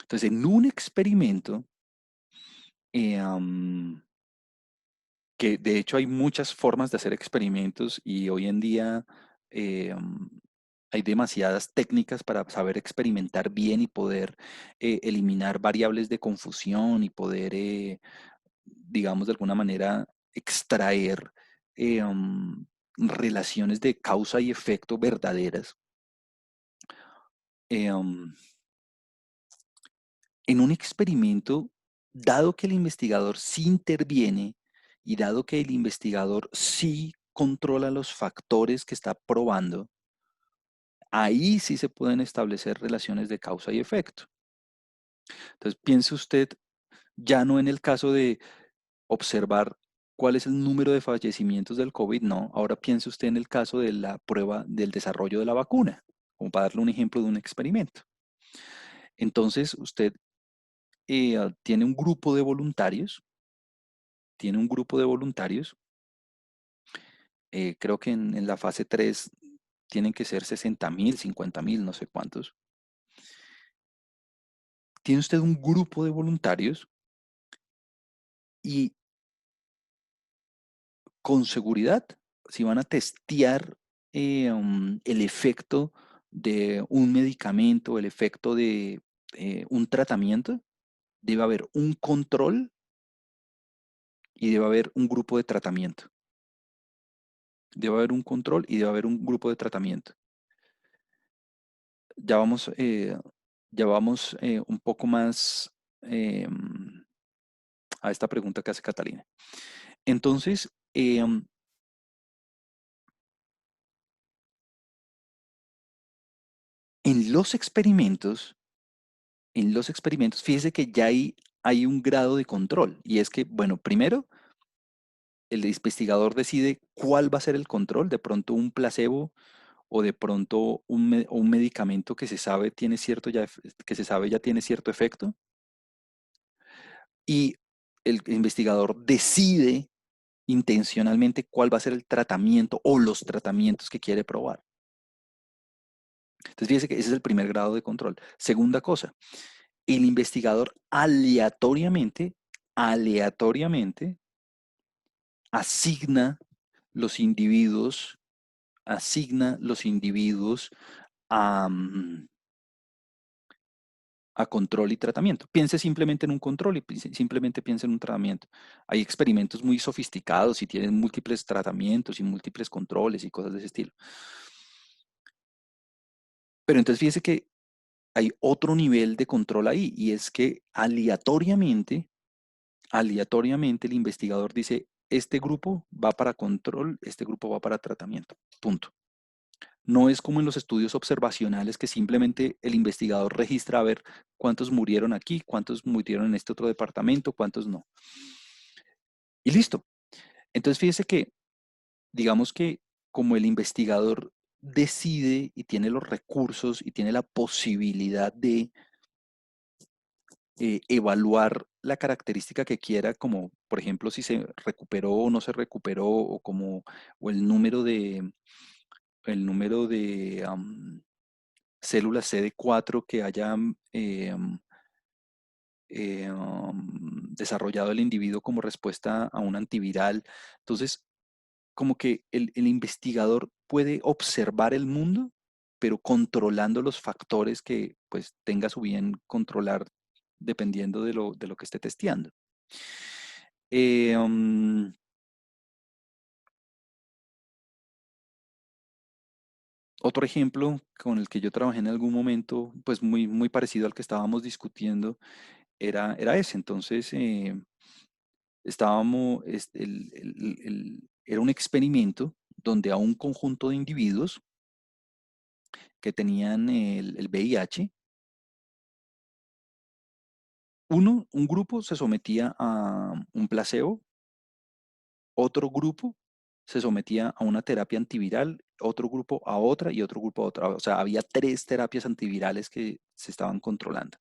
Speaker 1: Entonces, en un experimento, que de hecho hay muchas formas de hacer experimentos y hoy en día hay demasiadas técnicas para saber experimentar bien y poder eliminar variables de confusión y poder, digamos, de alguna manera extraer relaciones de causa y efecto verdaderas. Eh, um, En un experimento, dado que el investigador sí interviene y dado que el investigador sí controla los factores que está probando, ahí sí se pueden establecer relaciones de causa y efecto. Entonces, piense usted ya no en el caso de observar cuál es el número de fallecimientos del COVID, no, ahora piense usted en el caso de la prueba del desarrollo de la vacuna, como para darle un ejemplo de un experimento. Entonces, usted tiene un grupo de voluntarios, tiene un grupo de voluntarios. Creo que en la fase 3 tienen que ser 60.000, 50.000, no sé cuántos. Tiene usted un grupo de voluntarios y con seguridad, si van a testear el efecto de un medicamento, el efecto de un tratamiento, debe haber un control y debe haber un grupo de tratamiento. Debe haber un control y debe haber un grupo de tratamiento. Ya vamos, un poco más a esta pregunta que hace Catalina. Entonces, en los experimentos, fíjese que ya hay un grado de control. Y es que, bueno, primero, el investigador decide cuál va a ser el control, de pronto un placebo o de pronto un medicamento que se sabe tiene cierto que se sabe ya tiene cierto efecto. Y el investigador decide intencionalmente cuál va a ser el tratamiento o los tratamientos que quiere probar. Entonces, fíjese que ese es el primer grado de control. Segunda cosa, el investigador aleatoriamente asigna los individuos, asigna los individuos a, a control y tratamiento. Piense simplemente en un control y simplemente piense en un tratamiento. Hay experimentos muy sofisticados y tienen múltiples tratamientos y múltiples controles y cosas de ese estilo. Pero entonces fíjese que hay otro nivel de control ahí y es que aleatoriamente el investigador dice, este grupo va para control, este grupo va para tratamiento. Punto. No es como en los estudios observacionales que simplemente el investigador registra a ver cuántos murieron aquí, cuántos murieron en este otro departamento, cuántos no. Y listo. Entonces fíjese que, digamos que como el investigador decide y tiene los recursos y tiene la posibilidad de evaluar la característica que quiera, como por ejemplo si se recuperó o no se recuperó, o como o el número de células CD4 que haya desarrollado el individuo como respuesta a un antiviral. Entonces, como que el investigador puede observar el mundo, pero controlando los factores que pues tenga a su bien controlar dependiendo de lo que esté testeando. Eh, um, Otro ejemplo con el que yo trabajé en algún momento, pues muy, muy parecido al que estábamos discutiendo, era ese. Entonces, era un experimento donde a un conjunto de individuos que tenían el VIH, un grupo se sometía a un placebo, otro grupo se sometía a una terapia antiviral, otro grupo a otra y otro grupo a otra. O sea, había 3 terapias antivirales que se estaban controlando.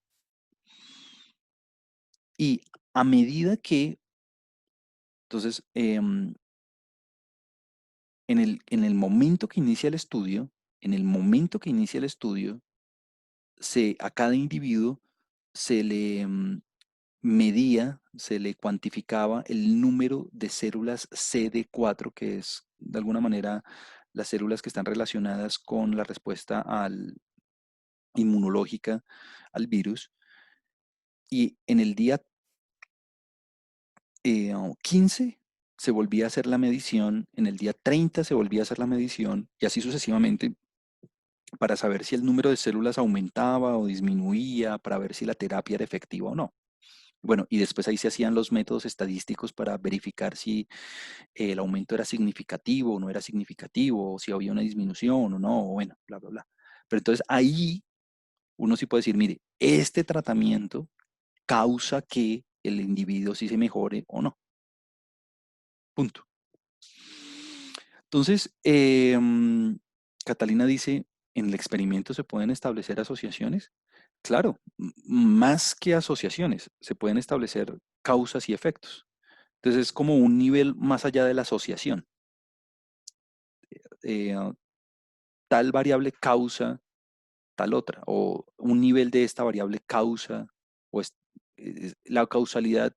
Speaker 1: Y a medida que, entonces, en el momento que inicia el estudio, en el momento que inicia el estudio, a cada individuo se le medía, se le cuantificaba el número de células CD4, que es de alguna manera las células que están relacionadas con la respuesta inmunológica al virus. Y en el día 15 se volvía a hacer la medición, en el día 30 se volvía a hacer la medición y así sucesivamente para saber si el número de células aumentaba o disminuía, para ver si la terapia era efectiva o no. Bueno, y después ahí se hacían los métodos estadísticos para verificar si el aumento era significativo o no era significativo, o si había una disminución o no, o bueno, bla, bla, bla. Pero entonces ahí uno sí puede decir, mire, este tratamiento causa que el individuo sí se mejore o no. Punto. Entonces, Catalina dice, ¿en el experimento se pueden establecer asociaciones? Claro, más que asociaciones, se pueden establecer causas y efectos. Entonces es como un nivel más allá de la asociación. Eh, Tal variable causa tal otra, o un nivel de esta variable causa, o la causalidad,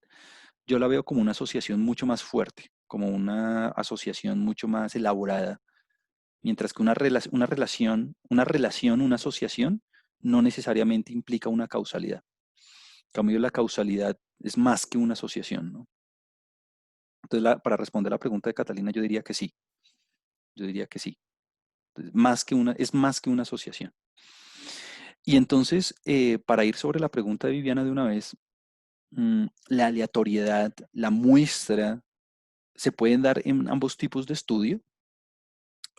Speaker 1: yo la veo como una asociación mucho más fuerte, como una asociación mucho más elaborada, mientras que una asociación, no necesariamente implica una causalidad. En cambio, la causalidad es más que una asociación, ¿no? Entonces, para responder la pregunta de Catalina, yo diría que sí. Entonces, es más que una asociación. Y entonces, para ir sobre la pregunta de Viviana de una vez, la aleatoriedad, la muestra, se pueden dar en ambos tipos de estudio,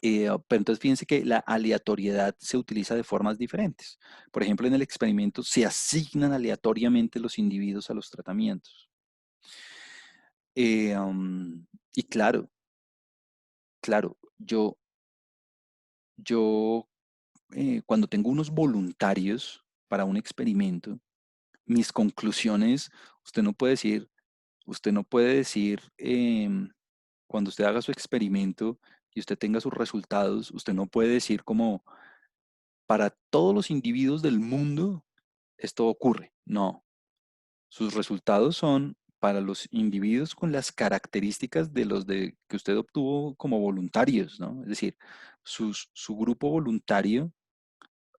Speaker 1: pero entonces fíjense que la aleatoriedad se utiliza de formas diferentes. Por ejemplo, en el experimento se asignan aleatoriamente los individuos a los tratamientos. Y claro, claro, yo cuando tengo unos voluntarios para un experimento, mis conclusiones, usted no puede decir, usted no puede decir, cuando usted haga su experimento y usted tenga sus resultados, usted no puede decir como para todos los individuos del mundo esto ocurre. No, sus resultados son para los individuos con las características de los que usted obtuvo como voluntarios, ¿no? Es decir, su grupo voluntario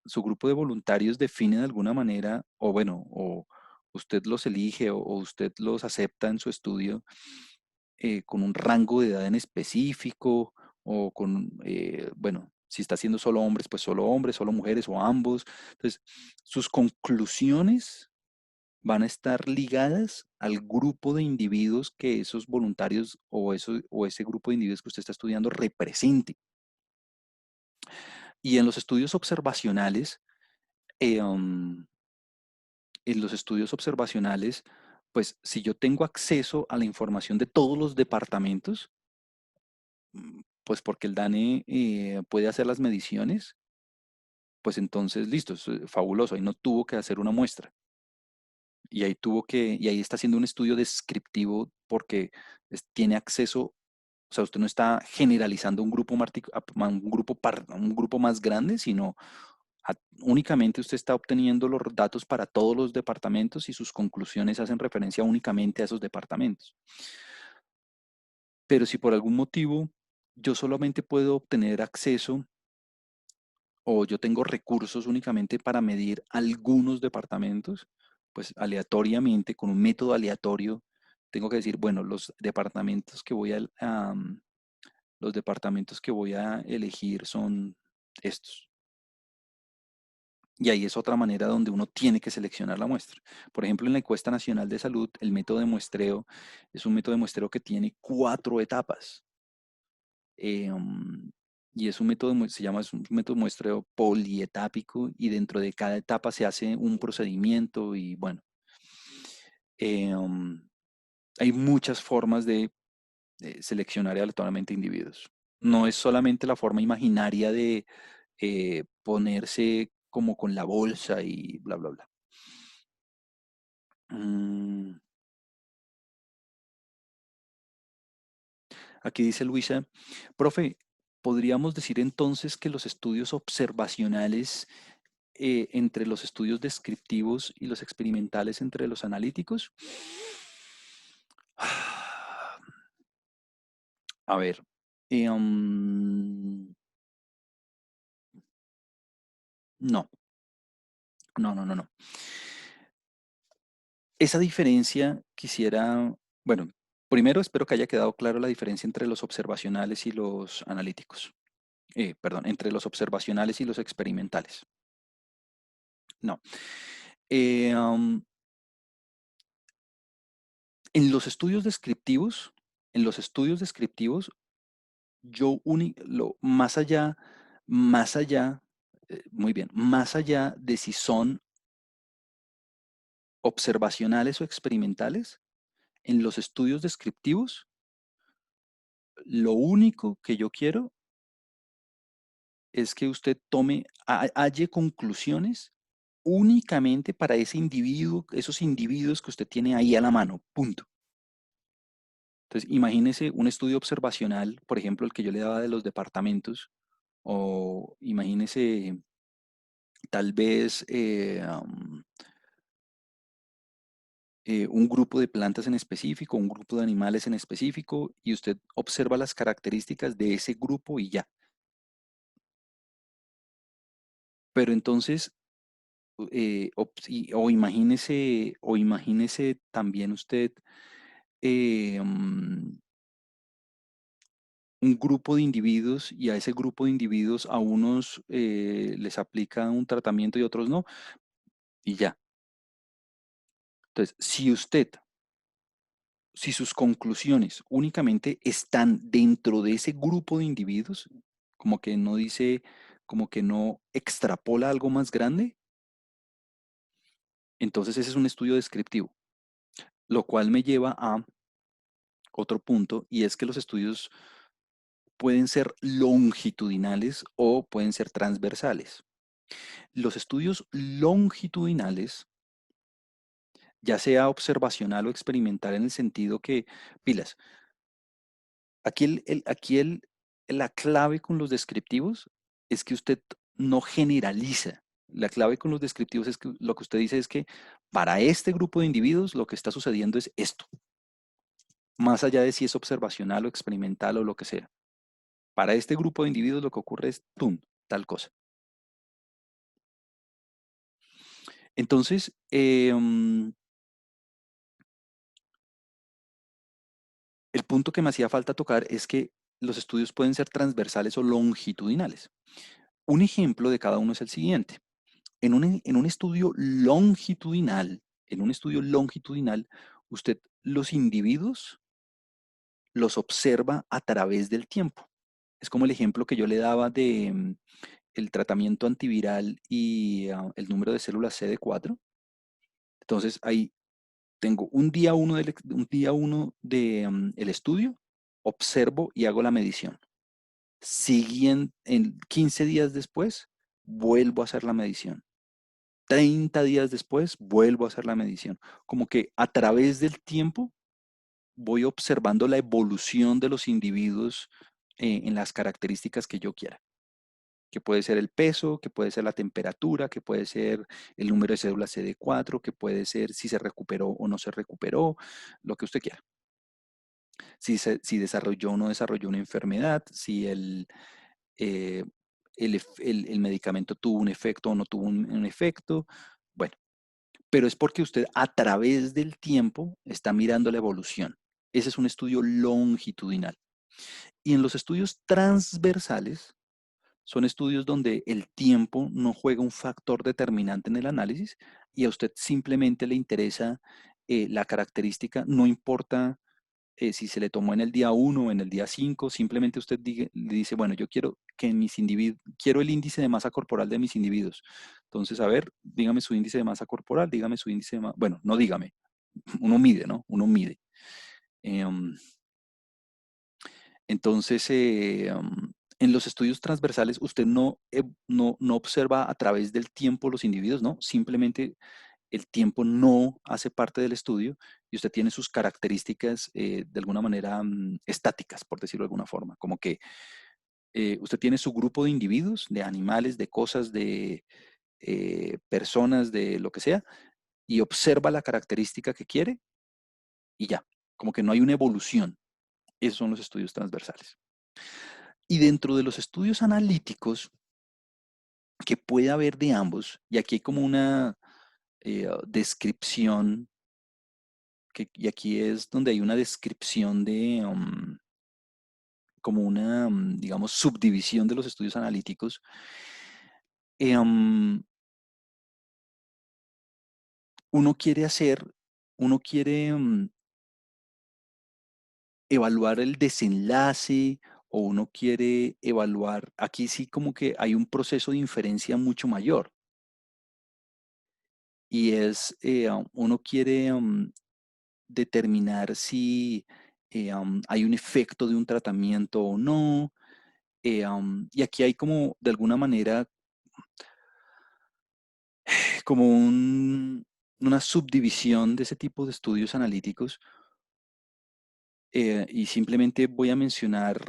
Speaker 1: su grupo de voluntarios define de alguna manera, o bueno, o usted los elige o usted los acepta en su estudio con un rango de edad en específico o con, bueno, si está haciendo solo hombres, solo mujeres o ambos. Entonces, sus conclusiones van a estar ligadas al grupo de individuos que esos voluntarios o ese grupo de individuos que usted está estudiando represente. Y eh, um, en los estudios observacionales, pues si yo tengo acceso a la información de todos los departamentos, pues porque el DANE puede hacer las mediciones, pues entonces listo, es fabuloso, ahí no tuvo que hacer una muestra. Y ahí está haciendo un estudio descriptivo porque tiene acceso, o sea, usted no está generalizando un grupo más grande, sino únicamente usted está obteniendo los datos para todos los departamentos y sus conclusiones hacen referencia únicamente a esos departamentos. Pero si por algún motivo yo solamente puedo obtener acceso o yo tengo recursos únicamente para medir algunos departamentos, pues aleatoriamente, con un método aleatorio, tengo que decir, bueno, los departamentos que voy a elegir son estos. Y ahí es otra manera donde uno tiene que seleccionar la muestra. Por ejemplo, en la encuesta nacional de salud, el método de muestreo es un método de muestreo que tiene 4 etapas. Y es un es un método de muestreo polietápico y dentro de cada etapa se hace un procedimiento y bueno, em, hay muchas formas de seleccionar aleatoriamente individuos. No es solamente la forma imaginaria de ponerse como con la bolsa y bla, bla, bla. Mm, Aquí dice Luisa, profe, ¿podríamos decir entonces que los estudios observacionales entre los estudios descriptivos y los experimentales entre los analíticos? A ver, no, no. Esa diferencia quisiera, bueno, primero espero que haya quedado claro la diferencia entre los observacionales y los analíticos. Perdón, entre los observacionales y los experimentales. No. Eh, um, en los estudios descriptivos, en los estudios descriptivos, más allá, muy bien, más allá de si son observacionales o experimentales, en los estudios descriptivos, lo único que yo quiero es que usted halle conclusiones únicamente para ese individuo, esos individuos que usted tiene ahí a la mano, punto. Entonces, imagínese un estudio observacional, por ejemplo, el que yo le daba de los departamentos, o imagínese tal vez un grupo de plantas en específico, un grupo de animales en específico, y usted observa las características de ese grupo y ya. Pero entonces, o imagínese también usted un grupo de individuos y a ese grupo de individuos a unos les aplica un tratamiento y otros no, y ya. Entonces, si sus conclusiones únicamente están dentro de ese grupo de individuos, como que no dice, como que no extrapola algo más grande, entonces ese es un estudio descriptivo, lo cual me lleva a otro punto y es que los estudios pueden ser longitudinales o pueden ser transversales. Los estudios longitudinales, ya sea observacional o experimental en el sentido que, pilas, la clave con los descriptivos es que usted no generaliza. La clave con los descriptivos es que lo que usted dice es que para este grupo de individuos lo que está sucediendo es esto, más allá de si es observacional o experimental o lo que sea. Para este grupo de individuos lo que ocurre es, ¡tum!, tal cosa. Entonces, el punto que me hacía falta tocar es que los estudios pueden ser transversales o longitudinales. Un ejemplo de cada uno es el siguiente. En un estudio longitudinal, usted los individuos los observa a través del tiempo. Es como el ejemplo que yo le daba de el tratamiento antiviral y el número de células CD4. Entonces ahí tengo un día uno de el estudio, observo y hago la medición. En 15 días después, vuelvo a hacer la medición. 30 días después, vuelvo a hacer la medición. Como que a través del tiempo voy observando la evolución de los individuos en las características que yo quiera, que puede ser el peso, que puede ser la temperatura, que puede ser el número de cédulas CD4, que puede ser si se recuperó o no se recuperó, lo que usted quiera. Si desarrolló o no desarrolló una enfermedad, si eh, el medicamento tuvo un efecto o no tuvo un efecto. Bueno, pero es porque usted a través del tiempo está mirando la evolución. Ese es un estudio longitudinal. Y en los estudios transversales, son estudios donde el tiempo no juega un factor determinante en el análisis y a usted simplemente le interesa la característica, no importa si se le tomó en el día 1 o en el día 5, simplemente usted le dice, bueno, yo quiero que mis individuos, quiero el índice de masa corporal de mis individuos. Entonces, a ver, dígame su índice de masa corporal, dígame su índice de masa, bueno, no dígame, uno mide, ¿no? Uno mide. Em, entonces, en los estudios transversales, usted no observa a través del tiempo los individuos, ¿no? Simplemente el tiempo no hace parte del estudio y usted tiene sus características de alguna manera estáticas, por decirlo de alguna forma. Como que usted tiene su grupo de individuos, de animales, de cosas, de personas, de lo que sea, y observa la característica que quiere y ya. Como que no hay una evolución. Esos son los estudios transversales. Y dentro de los estudios analíticos que puede haber de ambos, y aquí hay como una descripción, y aquí es donde hay una descripción de como una, digamos, subdivisión de los estudios analíticos. eh, um, uno quiere hacer, uno quiere evaluar el desenlace o uno quiere evaluar, aquí sí como que hay un proceso de inferencia mucho mayor y es, uno quiere determinar si hay un efecto de un tratamiento o no. Y aquí hay como, de alguna manera, como una subdivisión de ese tipo de estudios analíticos. Y simplemente voy a mencionar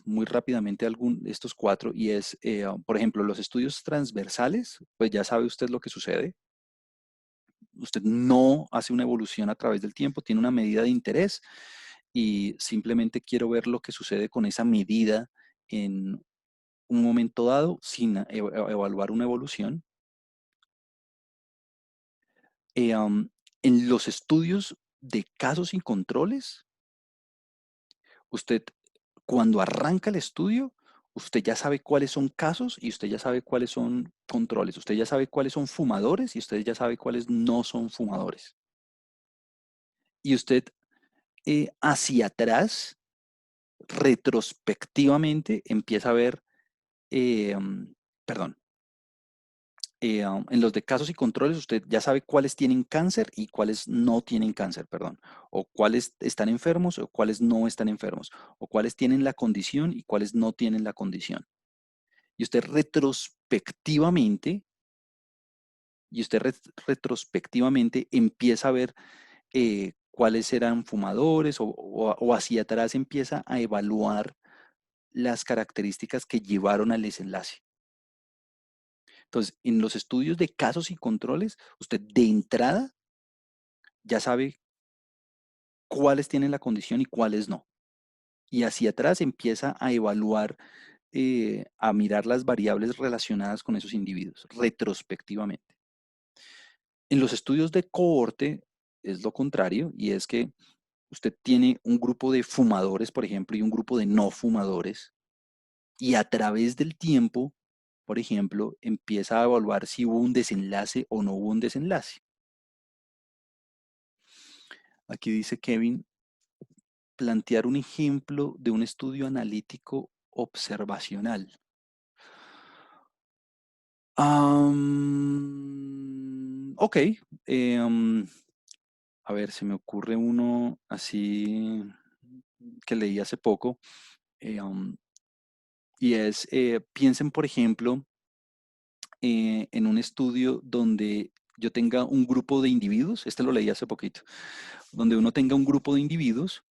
Speaker 1: muy rápidamente estos cuatro, y es, por ejemplo, los estudios transversales, pues ya sabe usted lo que sucede. Usted no hace una evolución a través del tiempo, tiene una medida de interés y simplemente quiero ver lo que sucede con esa medida en un momento dado sin evaluar una evolución. Eh, um, en los estudios de casos y controles, usted cuando arranca el estudio, usted ya sabe cuáles son casos y usted ya sabe cuáles son controles. Usted ya sabe cuáles son fumadores y usted ya sabe cuáles no son fumadores. Y usted hacia atrás, retrospectivamente, empieza a ver, perdón, en los de casos y controles, usted ya sabe cuáles tienen cáncer y cuáles no tienen cáncer, perdón, o cuáles están enfermos o cuáles no están enfermos, o cuáles tienen la condición y cuáles no tienen la condición. Y usted retrospectivamente, retrospectivamente empieza a ver cuáles eran fumadores o hacia atrás empieza a evaluar las características que llevaron al desenlace. Entonces, en los estudios de casos y controles, usted de entrada ya sabe cuáles tienen la condición y cuáles no. Y hacia atrás empieza a evaluar, a mirar las variables relacionadas con esos individuos, retrospectivamente. En los estudios de cohorte es lo contrario, y es que usted tiene un grupo de fumadores, por ejemplo, y un grupo de no fumadores, y a través del tiempo, por ejemplo, empieza a evaluar si hubo un desenlace o no hubo un desenlace. Aquí dice Kevin, plantear un ejemplo de un estudio analítico observacional. Ok, a ver, se me ocurre uno así que leí hace poco, eh, um, y es, piensen, por ejemplo, en un estudio donde yo tenga un grupo de individuos, este lo leí hace poquito, donde uno tenga un grupo de individuos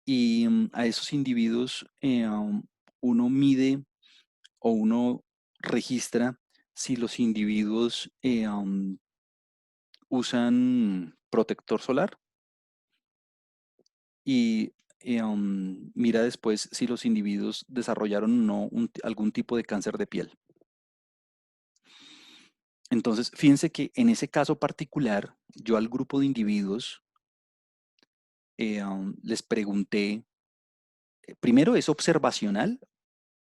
Speaker 1: y a esos individuos uno mide o uno registra si los individuos usan protector solar y mira después si los individuos desarrollaron o no algún tipo de cáncer de piel. Entonces, fíjense que en ese caso particular, yo al grupo de individuos les pregunté, primero es observacional,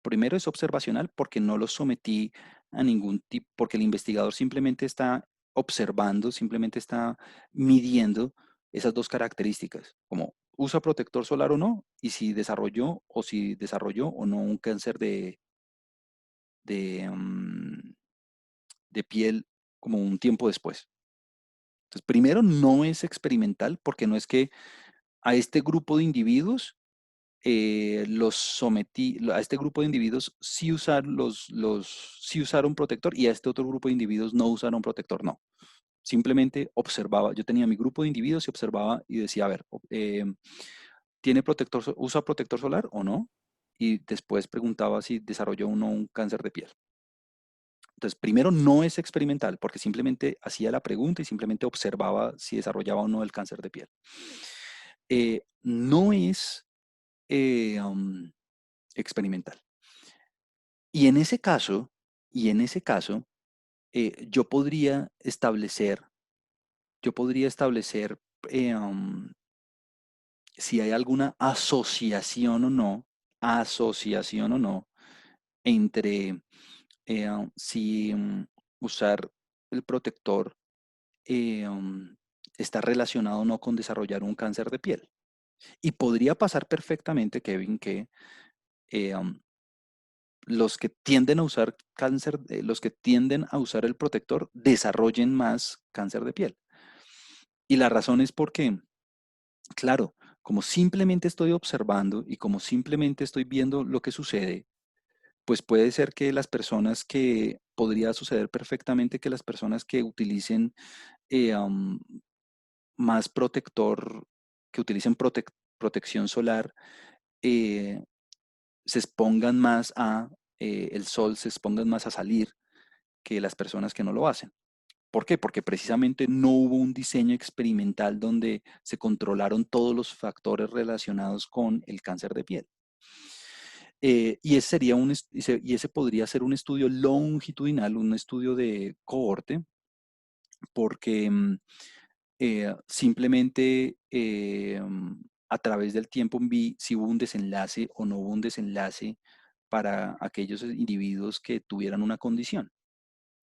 Speaker 1: primero es observacional porque no los sometí a ningún tipo, porque el investigador simplemente está observando, simplemente está midiendo esas dos características, como usa protector solar o no, y si desarrolló o no un cáncer de, de piel como un tiempo después. Entonces, primero no es experimental porque no es que a este grupo de individuos los sometí, a este grupo de individuos sí, sí usaron protector y a este otro grupo de individuos no usaron protector, no. Simplemente observaba, yo tenía mi grupo de individuos y observaba y decía, a ver, ¿tiene protector, usa protector solar o no? Y después preguntaba si desarrolló o no un cáncer de piel. Entonces, primero no es experimental porque simplemente hacía la pregunta y simplemente observaba si desarrollaba o no el cáncer de piel. No es experimental. Y en ese caso, y en ese caso, yo yo podría establecer si hay alguna asociación o no, entre si usar el protector eh, um, está relacionado o no con desarrollar un cáncer de piel. Y podría pasar perfectamente, Kevin, que eh, um, los que tienden a usar los que tienden a usar el protector desarrollen más cáncer de piel. Y la razón es porque, claro, como simplemente estoy observando y como simplemente estoy viendo lo que sucede, pues puede ser que podría suceder perfectamente que las personas que utilicen más protector, que utilicen protección solar, eh, se expongan más el sol, se expongan más a salir que las personas que no lo hacen. ¿Por qué? Porque precisamente no hubo un diseño experimental donde se controlaron todos los factores relacionados con el cáncer de piel. Y ese podría ser un estudio longitudinal, un estudio de cohorte, porque simplemente a través del tiempo vi si hubo un desenlace o no hubo un desenlace para aquellos individuos que tuvieran una condición,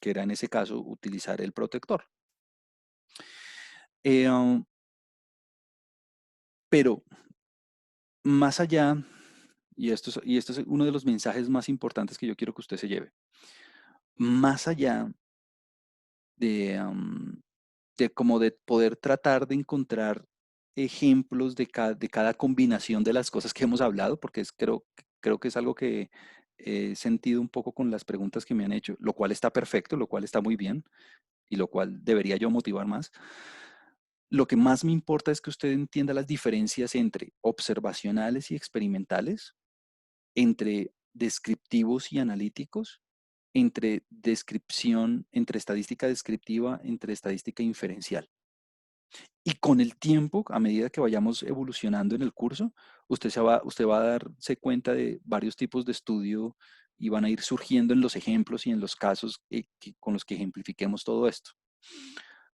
Speaker 1: que era en ese caso utilizar el protector. Um, pero más allá, y esto es uno de los mensajes más importantes que yo quiero que usted se lleve, más allá de, como de poder tratar de encontrar ejemplos de cada combinación de las cosas que hemos hablado, porque creo que es algo que he sentido un poco con las preguntas que me han hecho, lo cual está perfecto, lo cual está muy bien y lo cual debería yo motivar más. Lo que más me importa es que usted entienda las diferencias entre observacionales y experimentales, entre descriptivos y analíticos, entre descripción, entre estadística descriptiva, entre estadística inferencial. Y con el tiempo, a medida que vayamos evolucionando en el curso, usted va a darse cuenta de varios tipos de estudio y van a ir surgiendo en los ejemplos y en los casos con los que ejemplifiquemos todo esto.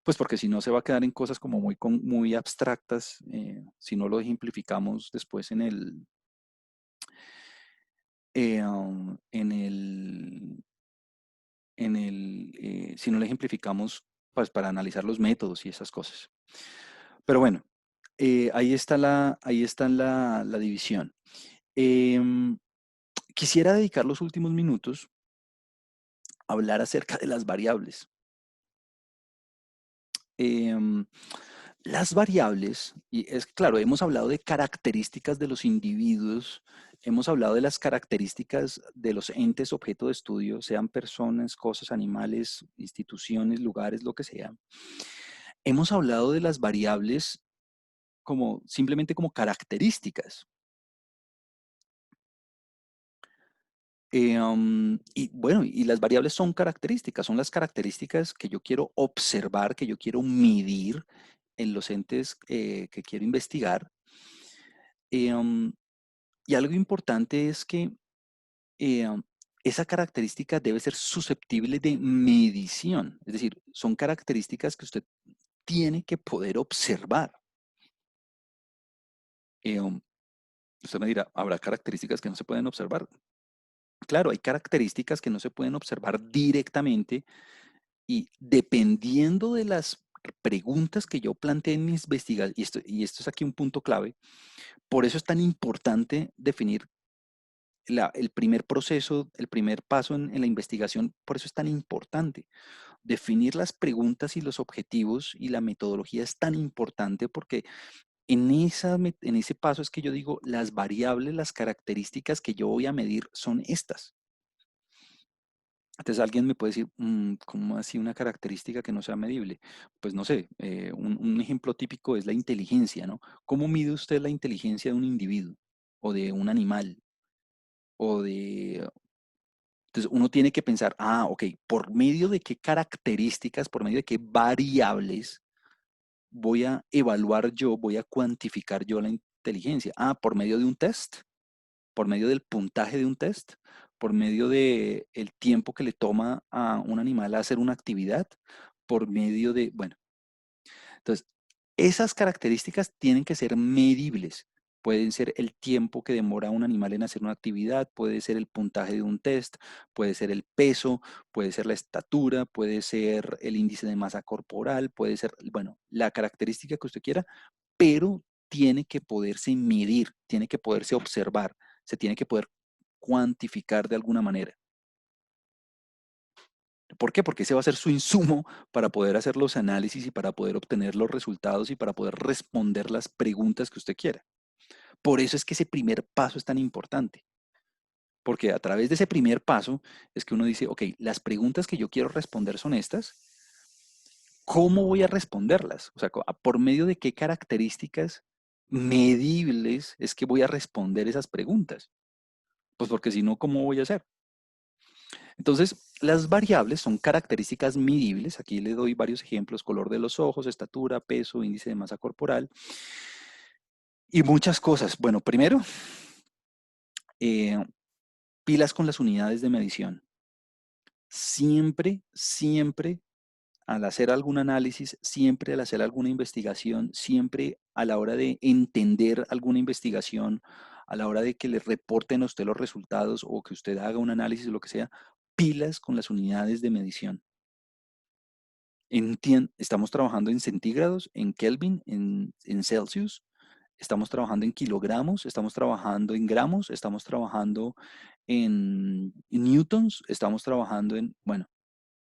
Speaker 1: Pues porque si no se va a quedar en cosas como muy abstractas, si no lo ejemplificamos después en si no lo ejemplificamos pues, para analizar los métodos y esas cosas. Pero bueno, ahí está la división. Em, Quisiera dedicar los últimos minutos a hablar acerca de las variables. Em, las variables, y es claro, hemos hablado de características de los individuos, hemos hablado de las características de los entes objeto de estudio, sean personas, cosas, animales, instituciones, lugares, lo que sea. Hemos hablado de las variables como simplemente como características. Y bueno, y las variables son características, son las características que yo quiero observar, que yo quiero medir en los entes que quiero investigar. Em, y algo importante es que em, esa característica debe ser susceptible de medición, es decir, son características que usted tiene que poder observar. Em, Usted me dirá, ¿habrá características que no se pueden observar? Claro, hay características que no se pueden observar directamente. Y dependiendo de las preguntas que yo planteé en mis investigaciones, y esto es aquí un punto clave, por eso es tan importante definir el primer proceso, el primer paso en la investigación, por eso es tan importante. Definir las preguntas y los objetivos y la metodología es tan importante porque en ese paso es que yo digo, las variables, las características que yo voy a medir son estas. Entonces alguien me puede decir, ¿cómo así una característica que no sea medible? Pues no sé, un ejemplo típico es la inteligencia, ¿no? ¿Cómo mide usted la inteligencia de un individuo o de un animal? O de... Entonces uno tiene que pensar, ok, ¿por medio de qué características, por medio de qué variables voy a evaluar yo, voy a cuantificar yo la inteligencia? Por medio de un test, por medio del puntaje de un test, por medio de el tiempo que le toma a un animal a hacer una actividad, por medio de, bueno, entonces, esas características tienen que ser medibles. Pueden ser el tiempo que demora un animal en hacer una actividad, puede ser el puntaje de un test, puede ser el peso, puede ser la estatura, puede ser el índice de masa corporal, puede ser, bueno, la característica que usted quiera, pero tiene que poderse medir, tiene que poderse observar, se tiene que poder cuantificar de alguna manera. ¿Por qué? Porque ese va a ser su insumo para poder hacer los análisis y para poder obtener los resultados y para poder responder las preguntas que usted quiera. Por eso es que ese primer paso es tan importante, porque a través de ese primer paso es que uno dice, ok, las preguntas que yo quiero responder son estas, ¿cómo voy a responderlas? O sea, por medio de qué características medibles es que voy a responder esas preguntas. Pues porque si no, ¿cómo voy a hacer? Entonces, las variables son características medibles. Aquí le doy varios ejemplos: color de los ojos, estatura, peso, índice de masa corporal y muchas cosas. Bueno, primero, eh, pilas con las unidades de medición. Siempre, siempre al hacer algún análisis, siempre al hacer alguna investigación, siempre a la hora de entender alguna investigación, a la hora de que le reporten a usted los resultados o que usted haga un análisis o lo que sea, pilas con las unidades de medición. Estamos trabajando en centígrados, en Kelvin, en Celsius, estamos trabajando en kilogramos, estamos trabajando en gramos, estamos trabajando en newtons, estamos trabajando en, bueno,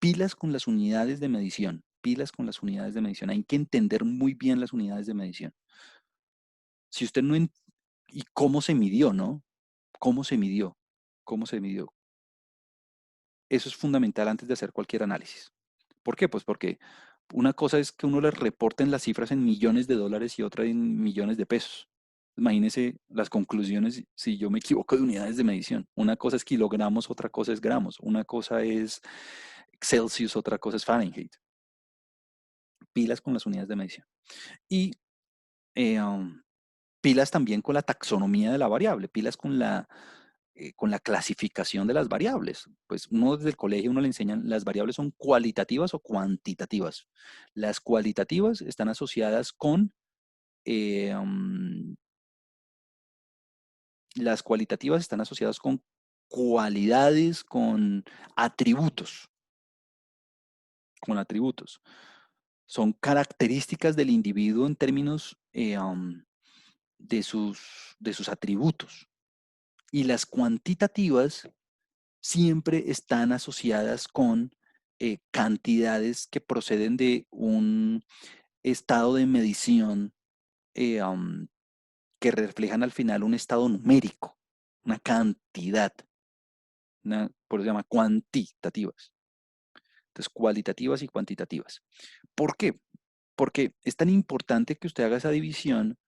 Speaker 1: pilas con las unidades de medición, pilas con las unidades de medición. Hay que entender muy bien las unidades de medición. Si usted no, y cómo se midió, ¿no? ¿Cómo se midió? ¿Cómo se midió? Eso es fundamental antes de hacer cualquier análisis. ¿Por qué? Pues porque una cosa es que uno le reporten las cifras en millones de dólares y otra en millones de pesos. Imagínese las conclusiones si yo me equivoco de unidades de medición. Una cosa es kilogramos, otra cosa es gramos. Una cosa es Celsius, otra cosa es Fahrenheit. Pilas con las unidades de medición. Y eh, um, pilas también con la taxonomía de la variable, pilas con con la clasificación de las variables. Pues uno desde el colegio uno le enseñan las variables son cualitativas o cuantitativas. Las cualitativas están asociadas con eh, um, las cualitativas están asociadas con cualidades, atributos, con atributos. Son características del individuo en términos de sus atributos. Y las cuantitativas siempre están asociadas con cantidades que proceden de un estado de medición eh, um, que reflejan al final un estado numérico, una cantidad, por eso se llama cuantitativas. Entonces, cualitativas y cuantitativas. ¿Por qué? Porque es tan importante que usted haga esa división,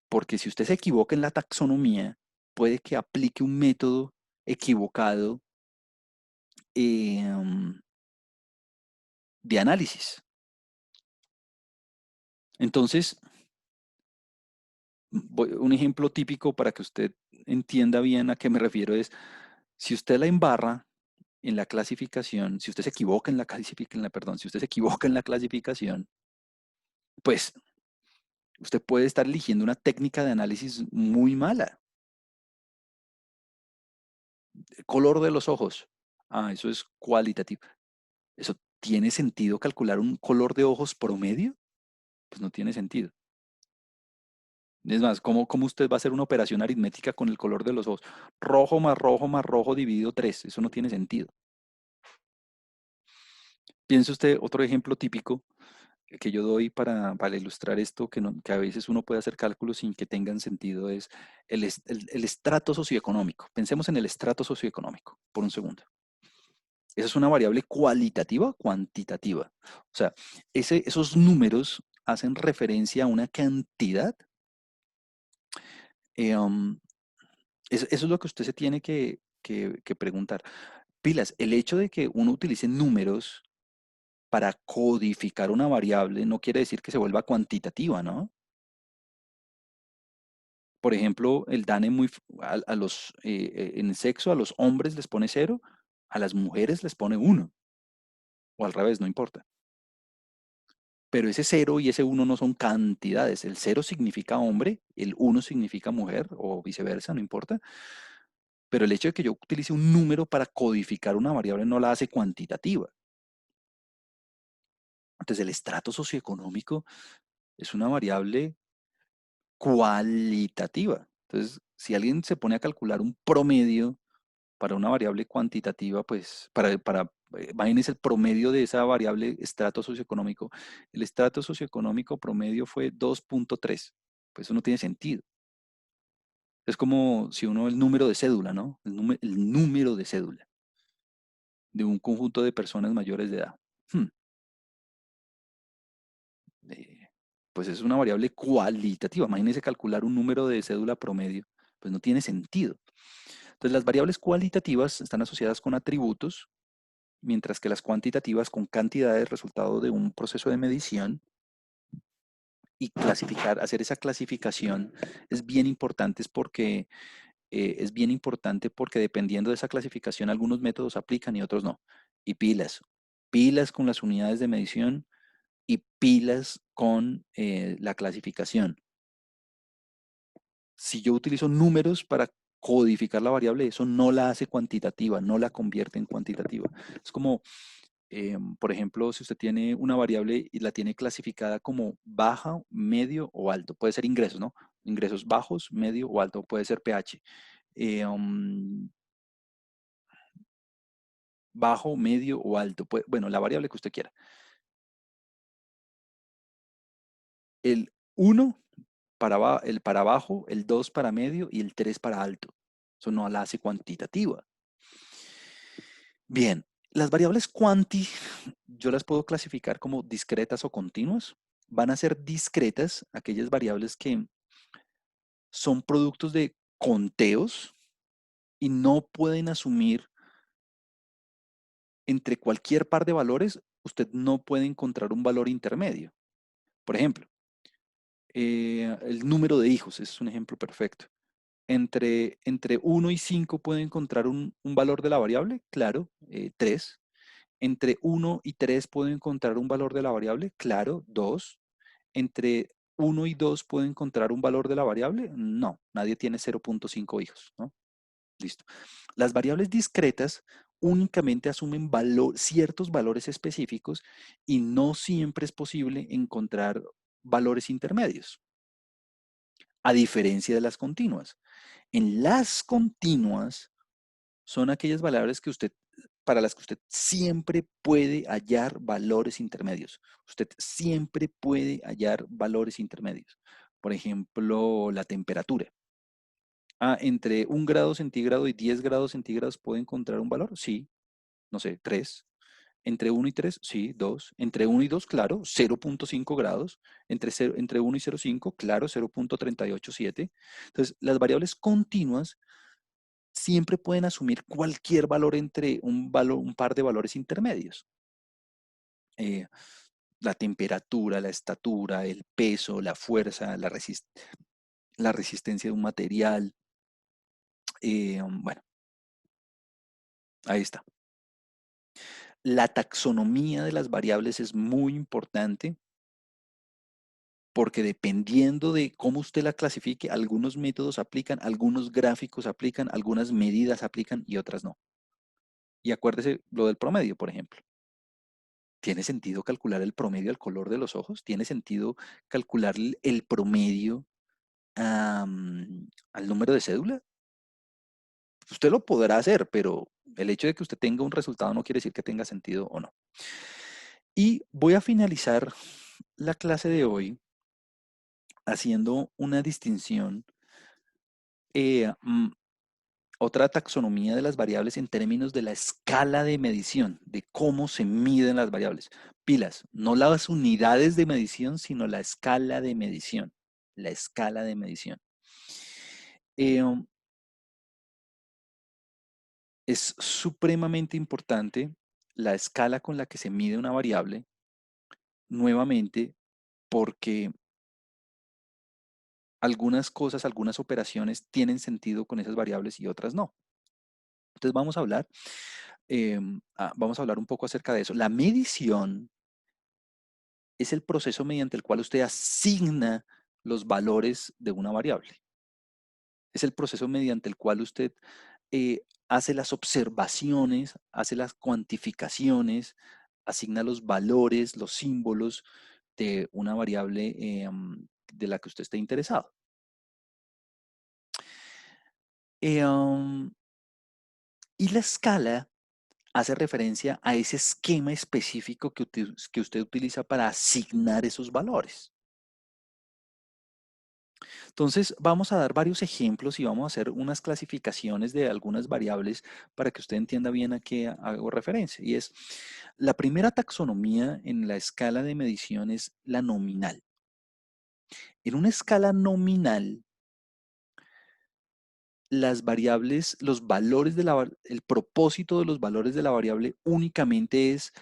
Speaker 1: porque si usted se equivoca en la taxonomía, puede que aplique un método equivocado eh, de análisis. Entonces, un ejemplo típico para que usted entienda bien a qué me refiero es, si usted la embarra en la clasificación, si usted se equivoca en la clasificación, perdón, si usted se equivoca en la clasificación, pues usted puede estar eligiendo una técnica de análisis muy mala. El color de los ojos. Ah, eso es cualitativo. ¿Eso tiene sentido calcular un color de ojos promedio? Pues no tiene sentido. Es más, ¿cómo usted va a hacer una operación aritmética con el color de los ojos? Rojo más rojo dividido 3. Eso no tiene sentido. Piense usted, otro ejemplo típico que yo doy para ilustrar esto, que a veces uno puede hacer cálculos sin que tengan sentido, es el estrato socioeconómico. Pensemos en el estrato socioeconómico por un segundo. ¿Esa es una variable cualitativa o cuantitativa? O sea, esos números hacen referencia a una cantidad. eh, um, eso es lo que usted se tiene que preguntar. Pilas, el hecho de que uno utilice números para codificar una variable no quiere decir que se vuelva cuantitativa, ¿no? Por ejemplo, el DANE en el sexo a los hombres les pone 0, a las mujeres les pone 1, o al revés, no importa. Pero ese 0 y ese 1 no son cantidades. El 0 significa hombre, el 1 significa mujer, o viceversa, no importa. Pero el hecho de que yo utilice un número para codificar una variable no la hace cuantitativa. Entonces, el estrato socioeconómico es una variable cualitativa. Entonces, si alguien se pone a calcular un promedio para una variable cuantitativa, pues imagínense el promedio de esa variable estrato socioeconómico. El estrato socioeconómico promedio fue 2.3. Pues eso no tiene sentido. Es como si uno, el número de cédula, ¿no? El número de cédula de un conjunto de personas mayores de edad. Hmm, eh, pues es una variable cualitativa. Imagínense calcular un número de cédula promedio. Pues no tiene sentido. Entonces, las variables cualitativas están asociadas con atributos, mientras que las cuantitativas con cantidades resultado de un proceso de medición, y hacer esa clasificación es bien importante, porque dependiendo de esa clasificación algunos métodos aplican y otros no. Y pilas con las unidades de medición y pilas con la clasificación. Si yo utilizo números para codificar la variable, eso no la hace cuantitativa, no la convierte en cuantitativa. Es como, por ejemplo, si usted tiene una variable y la tiene clasificada como baja, medio o alto, puede ser ingresos, ¿no? Ingresos bajos, medio o alto, puede ser pH. eh, um, Bajo, medio o alto, bueno, la variable que usted quiera. El uno el para abajo, el 2 para medio y el 3 para alto. Eso no la hace cuantitativa. Bien, las variables cuanti yo las puedo clasificar como discretas o continuas. Van a ser discretas aquellas variables que son productos de conteos y no pueden asumir entre cualquier par de valores, usted no puede encontrar un valor intermedio. Por ejemplo, el número de hijos es un ejemplo perfecto. Entre 1 y 5 puedo encontrar un valor de la variable, claro, 3. Entre 1 y 3 puedo encontrar un valor de la variable, claro, 2. Entre 1 y 2 puedo encontrar un valor de la variable, no, nadie tiene 0.5 hijos, ¿no? Listo. Las variables discretas únicamente asumen ciertos valores específicos y no siempre es posible encontrar valores intermedios, a diferencia de las continuas. En las continuas son aquellas variables para las que usted siempre puede hallar valores intermedios. Usted siempre puede hallar valores intermedios. Por ejemplo, la temperatura. Ah, entre 1 grado centígrado y 10 grados centígrados puedo encontrar un valor. Sí, no sé, 3. Entre 1 y 3, sí, 2. Entre 1 y 2, claro, 0.5 grados. Entre 1 y 0.5, claro, 0.387. Entonces, las variables continuas siempre pueden asumir cualquier valor entre un par de valores intermedios. Eh, la temperatura, la estatura, el peso, la fuerza, la resistencia de un material. Bueno, ahí está. La taxonomía de las variables es muy importante porque dependiendo de cómo usted la clasifique, algunos métodos aplican, algunos gráficos aplican, algunas medidas aplican y otras no. Y acuérdese lo del promedio, por ejemplo. ¿Tiene sentido calcular el promedio al color de los ojos? ¿Tiene sentido calcular el promedio al número de cédula? Usted lo podrá hacer, pero el hecho de que usted tenga un resultado no quiere decir que tenga sentido o no. Y voy a finalizar la clase de hoy haciendo una distinción, eh, mm, otra taxonomía de las variables en términos de la escala de medición, de cómo se miden las variables. Pilas, no las unidades de medición, sino la escala de medición. La escala de medición. Um, es supremamente importante la escala con la que se mide una variable, nuevamente, porque algunas cosas, algunas operaciones tienen sentido con esas variables y otras no. Entonces vamos a hablar un poco acerca de eso. La medición es el proceso mediante el cual usted asigna los valores de una variable. Es el proceso mediante el cual usted hace las observaciones, hace las cuantificaciones, asigna los valores, los símbolos de una variable de la que usted esté interesado. Y la escala hace referencia a ese esquema específico que usted utiliza para asignar esos valores. Entonces, vamos a dar varios ejemplos y vamos a hacer unas clasificaciones de algunas variables para que usted entienda bien a qué hago referencia. Y es, la primera taxonomía en la escala de medición es la nominal. En una escala nominal, las variables, los valores el propósito de los valores de la variable únicamente es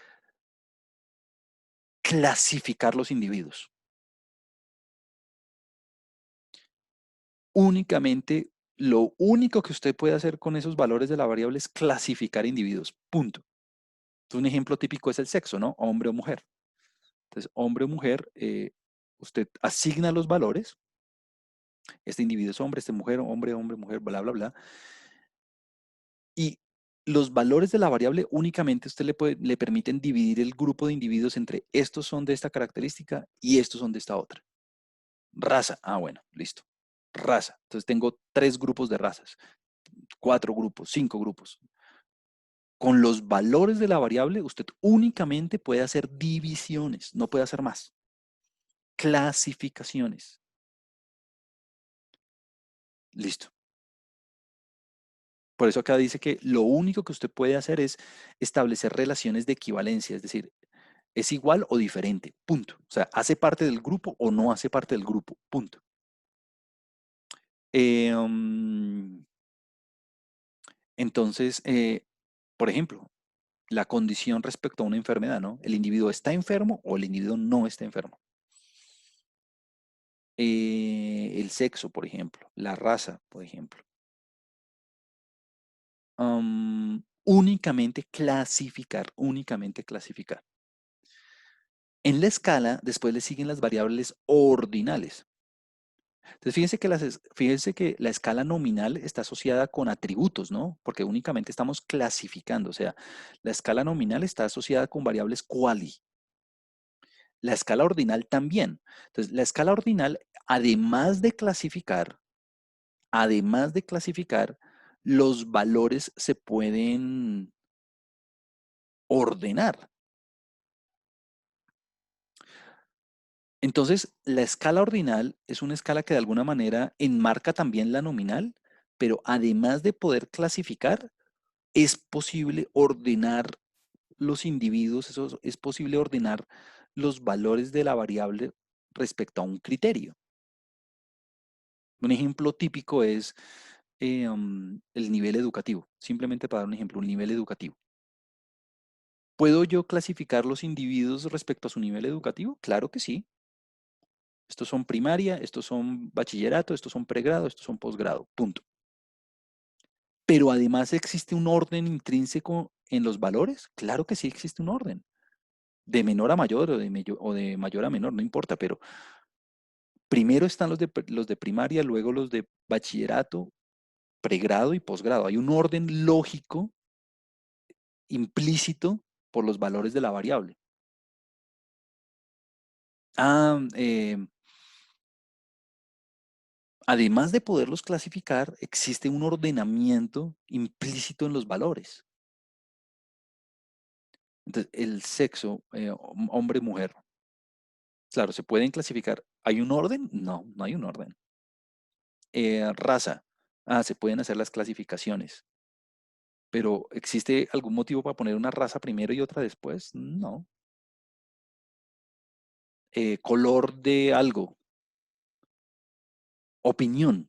Speaker 1: clasificar los individuos. Únicamente, lo único que usted puede hacer con esos valores de la variable es clasificar individuos. Punto. Entonces, un ejemplo típico es el sexo, ¿no? Hombre o mujer. Entonces, hombre o mujer, usted asigna los valores. Este individuo es hombre, este mujer, hombre, hombre, mujer, bla, bla, bla. Y los valores de la variable únicamente usted le permiten dividir el grupo de individuos entre estos son de esta característica y estos son de esta otra. Raza. Ah, bueno, listo. Raza. Entonces tengo 3 grupos de razas, 4 grupos, 5 grupos. Con los valores de la variable, usted únicamente puede hacer divisiones, no puede hacer más. Clasificaciones. Listo. Por eso acá dice que lo único que usted puede hacer es establecer relaciones de equivalencia, es decir, es igual o diferente, punto. O sea, hace parte del grupo o no hace parte del grupo, punto. Entonces, por ejemplo, la condición respecto a una enfermedad, ¿no? El individuo está enfermo o el individuo no está enfermo. El sexo, por ejemplo, la raza, por ejemplo. Únicamente clasificar, únicamente clasificar. En la escala, después le siguen las variables ordinales. Entonces, fíjense que la escala nominal está asociada con atributos, ¿no? Porque únicamente estamos clasificando, o sea, la escala nominal está asociada con variables quali. La escala ordinal también. Entonces, la escala ordinal, además de clasificar, los valores se pueden ordenar. Entonces, la escala ordinal es una escala que de alguna manera enmarca también la nominal, pero además de poder clasificar, es posible ordenar los individuos, es posible ordenar los valores de la variable respecto a un criterio. Un ejemplo típico es el nivel educativo, simplemente para dar un ejemplo, un nivel educativo. ¿Puedo yo clasificar los individuos respecto a su nivel educativo? Claro que sí. Estos son primaria, estos son bachillerato, estos son pregrado, estos son posgrado, punto. Pero además existe un orden intrínseco en los valores. Claro que sí existe un orden. De menor a mayor o de mayor a menor, no importa, pero primero están los de primaria, luego los de bachillerato, pregrado y posgrado. Hay un orden lógico implícito por los valores de la variable. Ah, además de poderlos clasificar, existe un ordenamiento implícito en los valores. Entonces, el sexo, hombre-mujer, claro, se pueden clasificar. ¿Hay un orden? No, no hay un orden. Raza, se pueden hacer las clasificaciones. Pero ¿existe algún motivo para poner una raza primero y otra después? No. Color de algo. Opinión.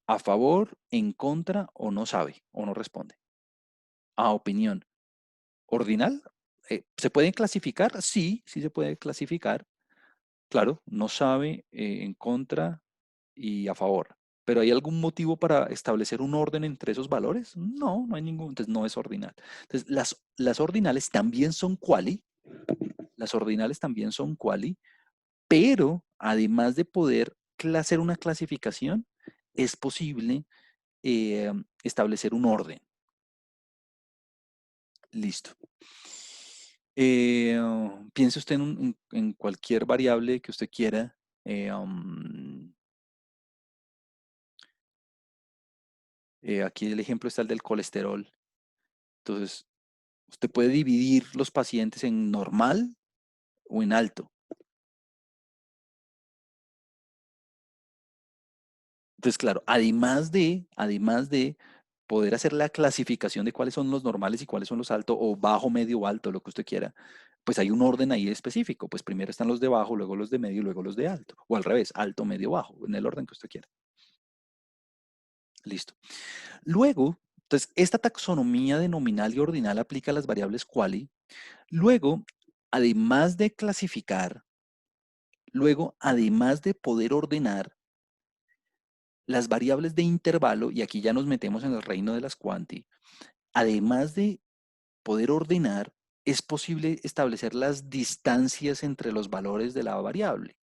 Speaker 1: A favor, en contra o no sabe o no responde. Opinión. ¿Ordinal? ¿Se pueden clasificar? Sí, sí se puede clasificar. Claro, no sabe, en contra y a favor. ¿Pero hay algún motivo para establecer un orden entre esos valores? No, no hay ningún, entonces no es ordinal. Entonces, las ordinales también son quali, las ordinales también son quali, pero además de poder hacer una clasificación, es posible establecer un orden. Listo. Piense usted en cualquier variable que usted quiera. Aquí el ejemplo está el del colesterol. Entonces, usted puede dividir los pacientes en normal o en alto. Entonces, claro, además de poder hacer la clasificación de cuáles son los normales y cuáles son los altos, o bajo, medio o alto, lo que usted quiera, pues hay un orden ahí específico. Pues primero están los de bajo, luego los de medio, luego los de alto. O al revés, alto, medio, bajo, en el orden que usted quiera. Listo. Luego, entonces, esta taxonomía de nominal y ordinal aplica a las variables quali. Luego, además de clasificar, luego, además de poder ordenar, las variables de intervalo, y aquí ya nos metemos en el reino de las quanti, además de poder ordenar, es posible establecer las distancias entre los valores de la variable.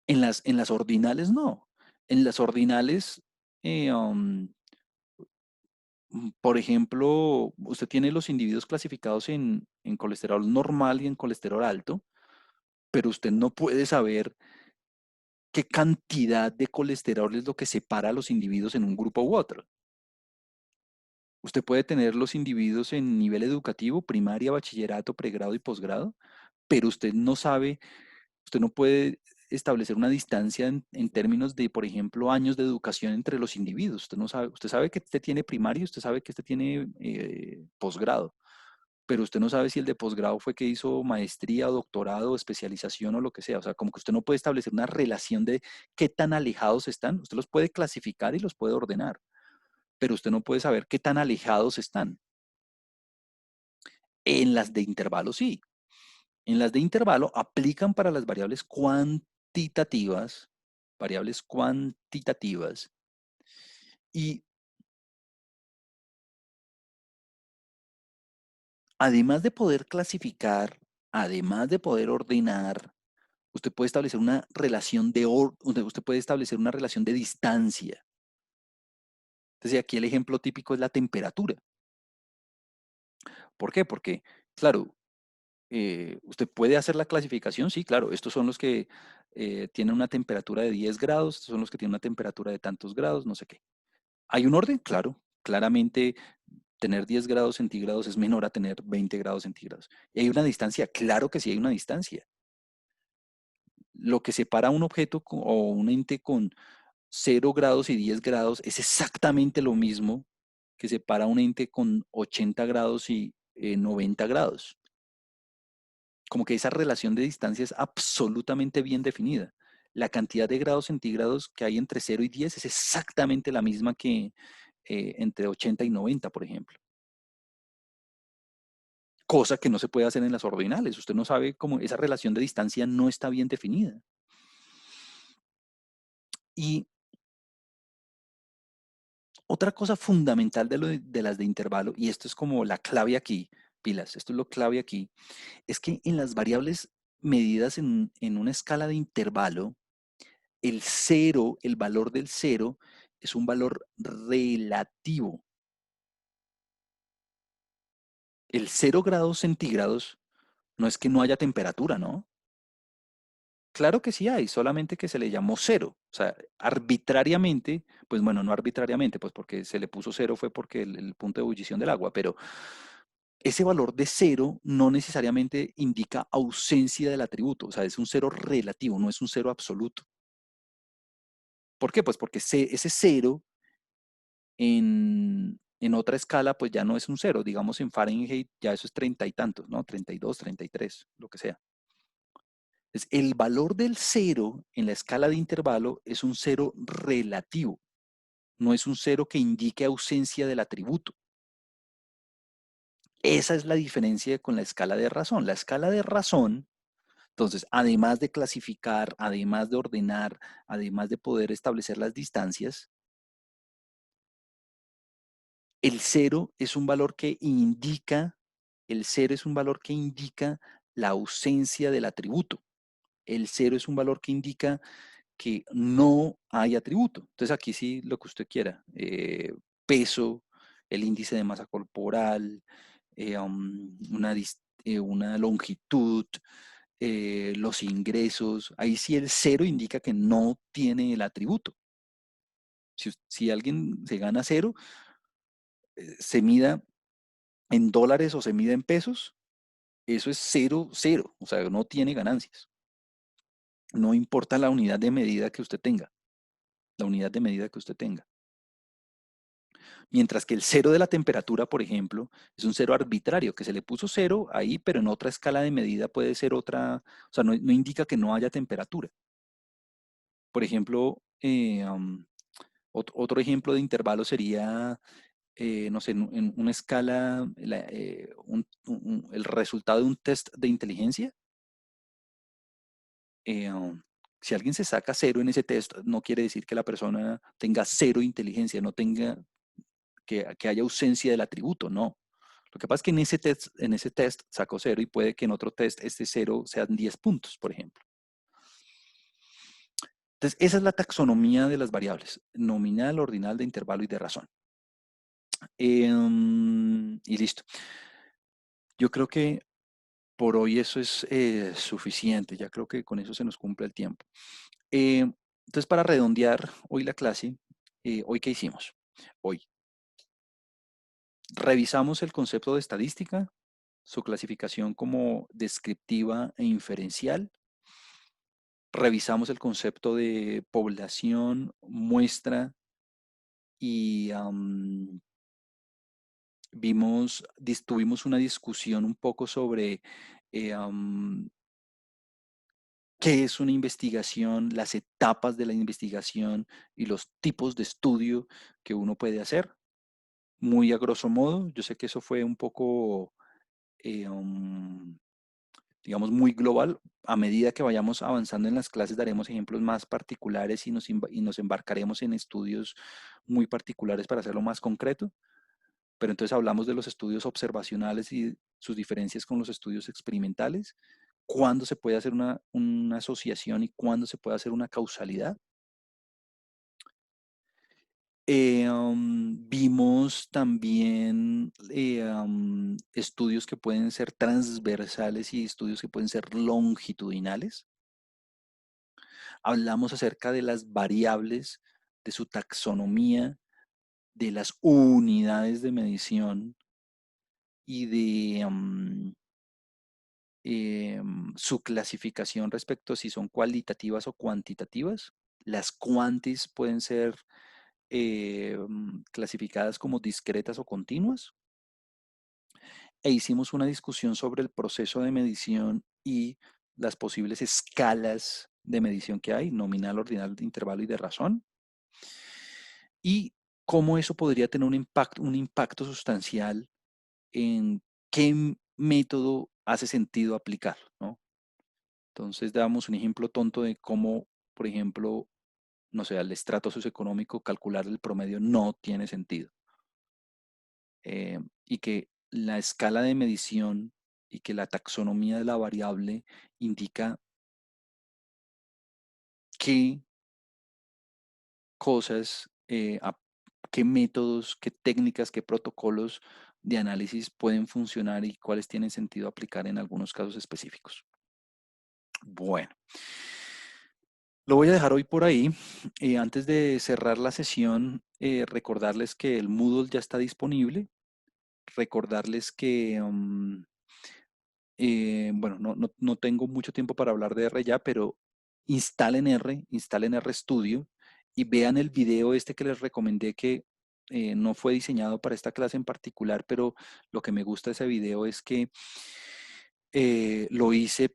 Speaker 1: En las ordinales no. En las ordinales, eh, um, por ejemplo, usted tiene los individuos clasificados en colesterol normal y en colesterol alto, pero usted no puede saber qué cantidad de colesterol es lo que separa a los individuos en un grupo u otro. Usted puede tener los individuos en nivel educativo, primaria, bachillerato, pregrado y posgrado, pero usted no puede establecer una distancia en términos de, por ejemplo, años de educación entre los individuos. Usted no sabe, usted sabe que este tiene primaria, usted sabe que este tiene posgrado, pero usted no sabe si el de posgrado fue que hizo maestría, doctorado, especialización o lo que sea. O sea, como que usted no puede establecer una relación de qué tan alejados están. Usted los puede clasificar y los puede ordenar, pero usted no puede saber qué tan alejados están. En las de intervalo sí. En las de intervalo aplican para las variables cuantitativas, y además de poder clasificar, además de poder ordenar, usted puede establecer una relación usted puede establecer una relación de distancia. Entonces, aquí el ejemplo típico es la temperatura. ¿Por qué? Porque, claro, usted puede hacer la clasificación, sí, claro, estos son los que tienen una temperatura de 10 grados, estos son los que tienen una temperatura de tantos grados, no sé qué. ¿Hay un orden? Claro, claramente tener 10 grados centígrados es menor a tener 20 grados centígrados. ¿Y hay una distancia? Claro que sí hay una distancia. Lo que separa un objeto o un ente con 0 grados y 10 grados es exactamente lo mismo que separa un ente con 80 grados y 90 grados. Como que esa relación de distancia es absolutamente bien definida. La cantidad de grados centígrados que hay entre 0 y 10 es exactamente la misma que entre 80 y 90, por ejemplo. Cosa que no se puede hacer en las ordinales. Usted no sabe cómo esa relación de distancia no está bien definida. Y otra cosa fundamental de las de intervalo, y esto es como la clave aquí, pilas, esto es lo clave aquí, es que en las variables medidas en una escala de intervalo, el cero, el valor del cero, es un valor relativo. El 0 grados centígrados no es que no haya temperatura, ¿no? Claro que sí hay, solamente que se le llamó cero. O sea, arbitrariamente, pues bueno, no arbitrariamente, pues porque se le puso cero fue porque el punto de ebullición del agua, pero ese valor de cero no necesariamente indica ausencia del atributo, o sea, es un cero relativo, no es un cero absoluto. ¿Por qué? Pues porque ese cero en otra escala, pues ya no es un cero, digamos en Fahrenheit ya eso es 30 y tantos, ¿no? 32, 33, lo que sea. Entonces, el valor del cero en la escala de intervalo es un cero relativo, no es un cero que indique ausencia del atributo. Esa es la diferencia con la escala de razón. La escala de razón, entonces, además de clasificar, además de ordenar, además de poder establecer las distancias, el cero es un valor que indica, el cero es un valor que indica la ausencia del atributo. El cero es un valor que indica que no hay atributo. Entonces aquí sí lo que usted quiera. Peso, el índice de masa corporal, una longitud, los ingresos. Ahí sí el cero indica que no tiene el atributo. Si alguien se gana cero, se mida en dólares o se mida en pesos, eso es cero, cero. O sea, no tiene ganancias. No importa la unidad de medida que usted tenga, la unidad de medida que usted tenga. Mientras que el cero de la temperatura, por ejemplo, es un cero arbitrario, que se le puso cero ahí, pero en otra escala de medida puede ser otra, o sea, no indica que no haya temperatura. Por ejemplo, otro ejemplo de intervalo sería, no sé, en una escala, el resultado de un test de inteligencia. Si alguien se saca cero en ese test, no quiere decir que la persona tenga cero inteligencia, no tenga que haya ausencia del atributo, no. Lo que pasa es que en ese test sacó cero y puede que en otro test este cero sean 10 puntos, por ejemplo. Entonces, esa es la taxonomía de las variables, nominal, ordinal, de intervalo y de razón. Y listo. Yo creo que por hoy eso es suficiente, ya creo que con eso se nos cumple el tiempo. Eh, entonces, para redondear hoy la clase, ¿hoy qué hicimos? Hoy revisamos el concepto de estadística, su clasificación como descriptiva e inferencial. Revisamos el concepto de población, muestra y tuvimos una discusión un poco sobre qué es una investigación, las etapas de la investigación y los tipos de estudio que uno puede hacer. Muy a grosso modo, yo sé que eso fue un poco eh, um, digamos, muy global. A medida que vayamos avanzando en las clases, daremos ejemplos más particulares y nos embarcaremos en estudios muy particulares para hacerlo más concreto. Pero entonces hablamos de los estudios observacionales y sus diferencias con los estudios experimentales, cuándo se puede hacer una asociación y cuándo se puede hacer una causalidad. Vimos también estudios que pueden ser transversales y estudios que pueden ser longitudinales. Hablamos acerca de las variables, de su taxonomía, de las unidades de medición y de su clasificación respecto a si son cualitativas o cuantitativas. Las cuantis pueden ser clasificadas como discretas o continuas. E hicimos una discusión sobre el proceso de medición y las posibles escalas de medición que hay, nominal, ordinal, de intervalo y de razón, y cómo eso podría tener un impacto sustancial en qué método hace sentido aplicar, ¿no? Entonces damos un ejemplo tonto de cómo, por ejemplo, no sé, al estrato socioeconómico calcular el promedio no tiene sentido. Y que la escala de medición y que la taxonomía de la variable indica qué cosas, qué métodos, qué técnicas, qué protocolos de análisis pueden funcionar y cuáles tienen sentido aplicar en algunos casos específicos. Bueno, lo voy a dejar hoy por ahí. Antes de cerrar la sesión, recordarles que el Moodle ya está disponible. Recordarles que bueno, no tengo mucho tiempo para hablar de R ya, pero instalen R Studio y vean el video este que les recomendé que no fue diseñado para esta clase en particular, pero lo que me gusta de ese video es que lo hice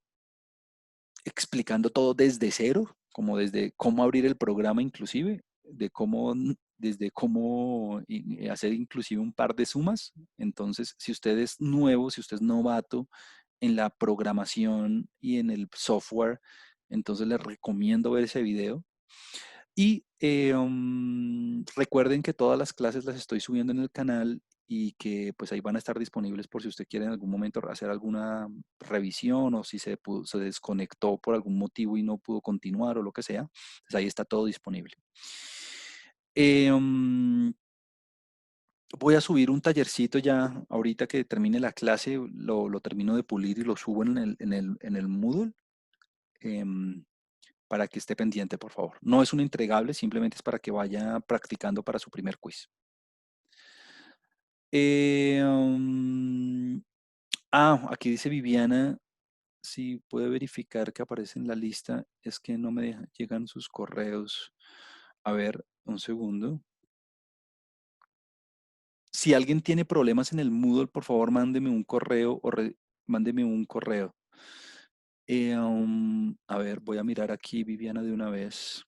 Speaker 1: explicando todo desde cero, como desde cómo abrir el programa inclusive, desde cómo hacer inclusive un par de sumas. Entonces, si usted es nuevo, si usted es novato en la programación y en el software, entonces les recomiendo ver ese video. Y recuerden que todas las clases las estoy subiendo en el canal y que pues ahí van a estar disponibles por si usted quiere en algún momento hacer alguna revisión o si se desconectó por algún motivo y no pudo continuar o lo que sea, pues ahí está todo disponible. Voy a subir un tallercito ya ahorita que termine la clase, lo termino de pulir y lo subo en el Moodle. em, para que esté pendiente, por favor. No es un entregable, simplemente es para que vaya practicando para su primer quiz. Aquí dice Viviana, si puede verificar que aparece en la lista, es que no me llegan sus correos. A ver, un segundo. Si alguien tiene problemas en el Moodle, por favor, mándeme un correo mándeme un correo. A ver, voy a mirar aquí, Viviana, de una vez.